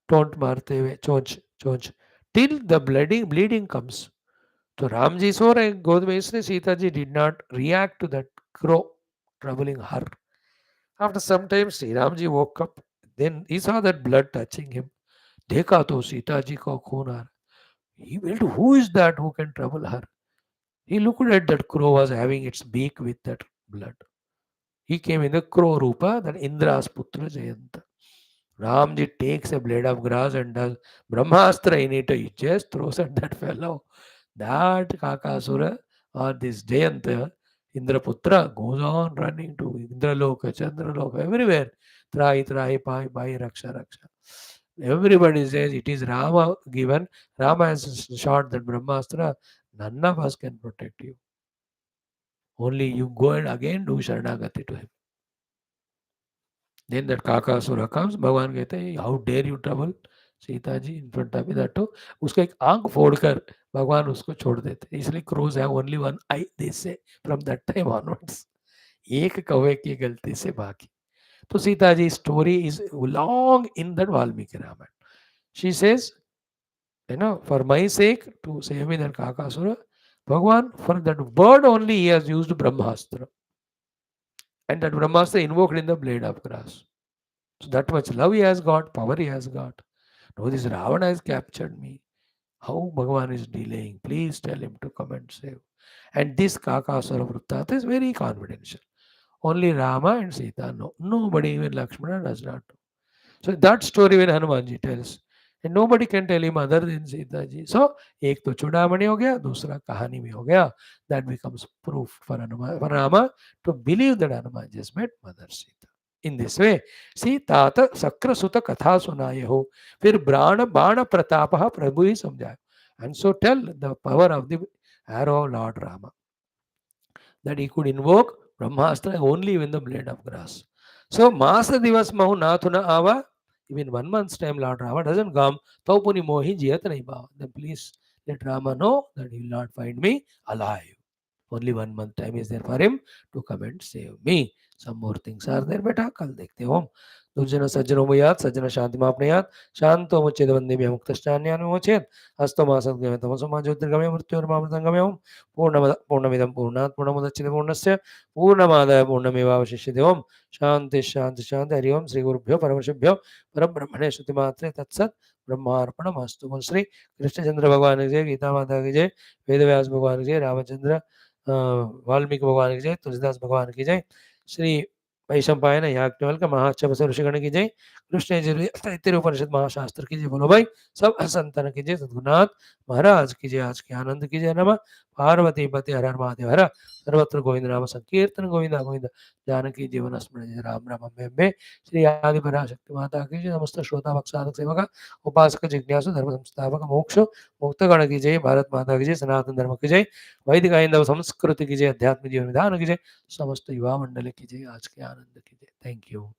Don't marte हुए चोंच चोंच till the bleeding comes. So Ramji saw and गोद में इसने Sitaji did not react to that crow. troubling her. After some time, Sri Ramji woke up. Then he saw that blood touching him. देखा तो सीता जी को खून आ रहा. He went, who is that who can trouble her? He looked at that crow was having its beak with that blood. He came in the crow rupa, that Indra's putra Jayanta. Ramji takes a blade of grass and does Brahmastra in it. He just throws at that fellow. That Kakasura or this Jayanta, Indraputra, goes on running to Indraloka, Chandraloka, everywhere. Trai, trai, pai, pai, raksha, raksha. Everybody says it is Rama given. Rama has shot that Brahmastra. None of us can protect you. Only you go and again do Sharanagati to him. Then that Kakasura comes, भगवान कहते हैं how dare you trouble Sita ji in front of that to उसका एक आंख फोड़कर भगवान उसको छोड़ देते. इसलिए crows have only one eye they say from that time onwards. एक कौवे की गलती से बाकी. तो Sita ji story is long in that Valmiki Ramayana. She says for my sake to save me that Kakasura, Bhagwan, for that word only he has used Brahmastra. And that Brahmastra invoked in the blade of grass. So that much love he has got, power he has got. Now this Ravana has captured me. How Bhagwan is delaying? Please tell him to come and save. And this Kakasura Vrutata is very confidential. Only Rama and Sita know. Nobody, even Lakshmana, does not know. So that story when Hanumanji tells, and nobody can tell him other than Sita ji. So एक तो चुड़ामणि हो गया, दूसरा कहानी में हो गया. That becomes proof for Rama to believe that Hanuman just met Mother Sita. In this way, Sita सक्र सुत कथा सुनाए हो, फिर बाण बाण प्रताप प्रभु ही समझाए. And so tell the power of the arrow of Lord Rama, that he could invoke Brahmastra only with the blade of grass. So Maasa Divas Mahu Nathuna Ava, even 1 month's time Lord Rama doesn't come, Taupuni Mohi Jiyat Nahi Bhava. Then please let Rama know that he will not find me alive. Only 1 month time is there for him to come and save me. Some more things are there, beta. Kal dekhte hum. दुर्जन सज्जनो मयात सज्जन शांति मापनयात शांतो मुच्चेद वंदे मे मुक्तश्चान्यान मोचेत हस्तो मासद्गमे तमसो मा ज्योतिर्गमे मृत्योर्मामृतंगमे ओम पूर्णमिदं पूर्णात् पूर्णमुदच्यते पूर्णस्य पूर्णमादाय पूर्णमेवावशिष्यते ओम शांति शांति शांति हरि ओम श्री गुरुभ्यो परमशिभ्यो परब्रह्मणे श्रुतिमात्रे तत्सत् ब्रह्मार्पणमस्तु. श्री कृष्णचंद्र भगवान की जय, गीता माता की जय, वेदव्यास भगवान की जय, रामचंद्र वाल्मीकि भगवान की जय, तुलसीदास भगवान की जय, श्री वैशंपायन याज्ञवल्क्य महाचपस ऋषिगण की जय, कृष्ण यजुर्वेद तैत्तिरीय उपनिषद महाशास्त्र की जय. बोलो भाई सब संतन की जय. सद्गुरुनाथ महाराज की जय. आज के आनंद की जय. नमः पार्वती पति हर हर महादेव. हर सर्वत्र गोविंद नाम संकीर्तन गोविंदा गोविंद जानकी जीवन स्मरण जय. राम राम अम्बे श्री आदि पराशक्ति माता की जय. समस्त श्रोता भक्त साधक सेवक उपासक जिज्ञासु धर्म संस्थापक मोक्ष मुक्तगण की जय. भारत माता की जय. सनातन धर्म की जय. वैदिक हिंदव संस्कृति की जय. अध्यात्म जीवन विधान की जय. समस्त युवा मंडल की जय. आज के आनंद की जय. Thank you.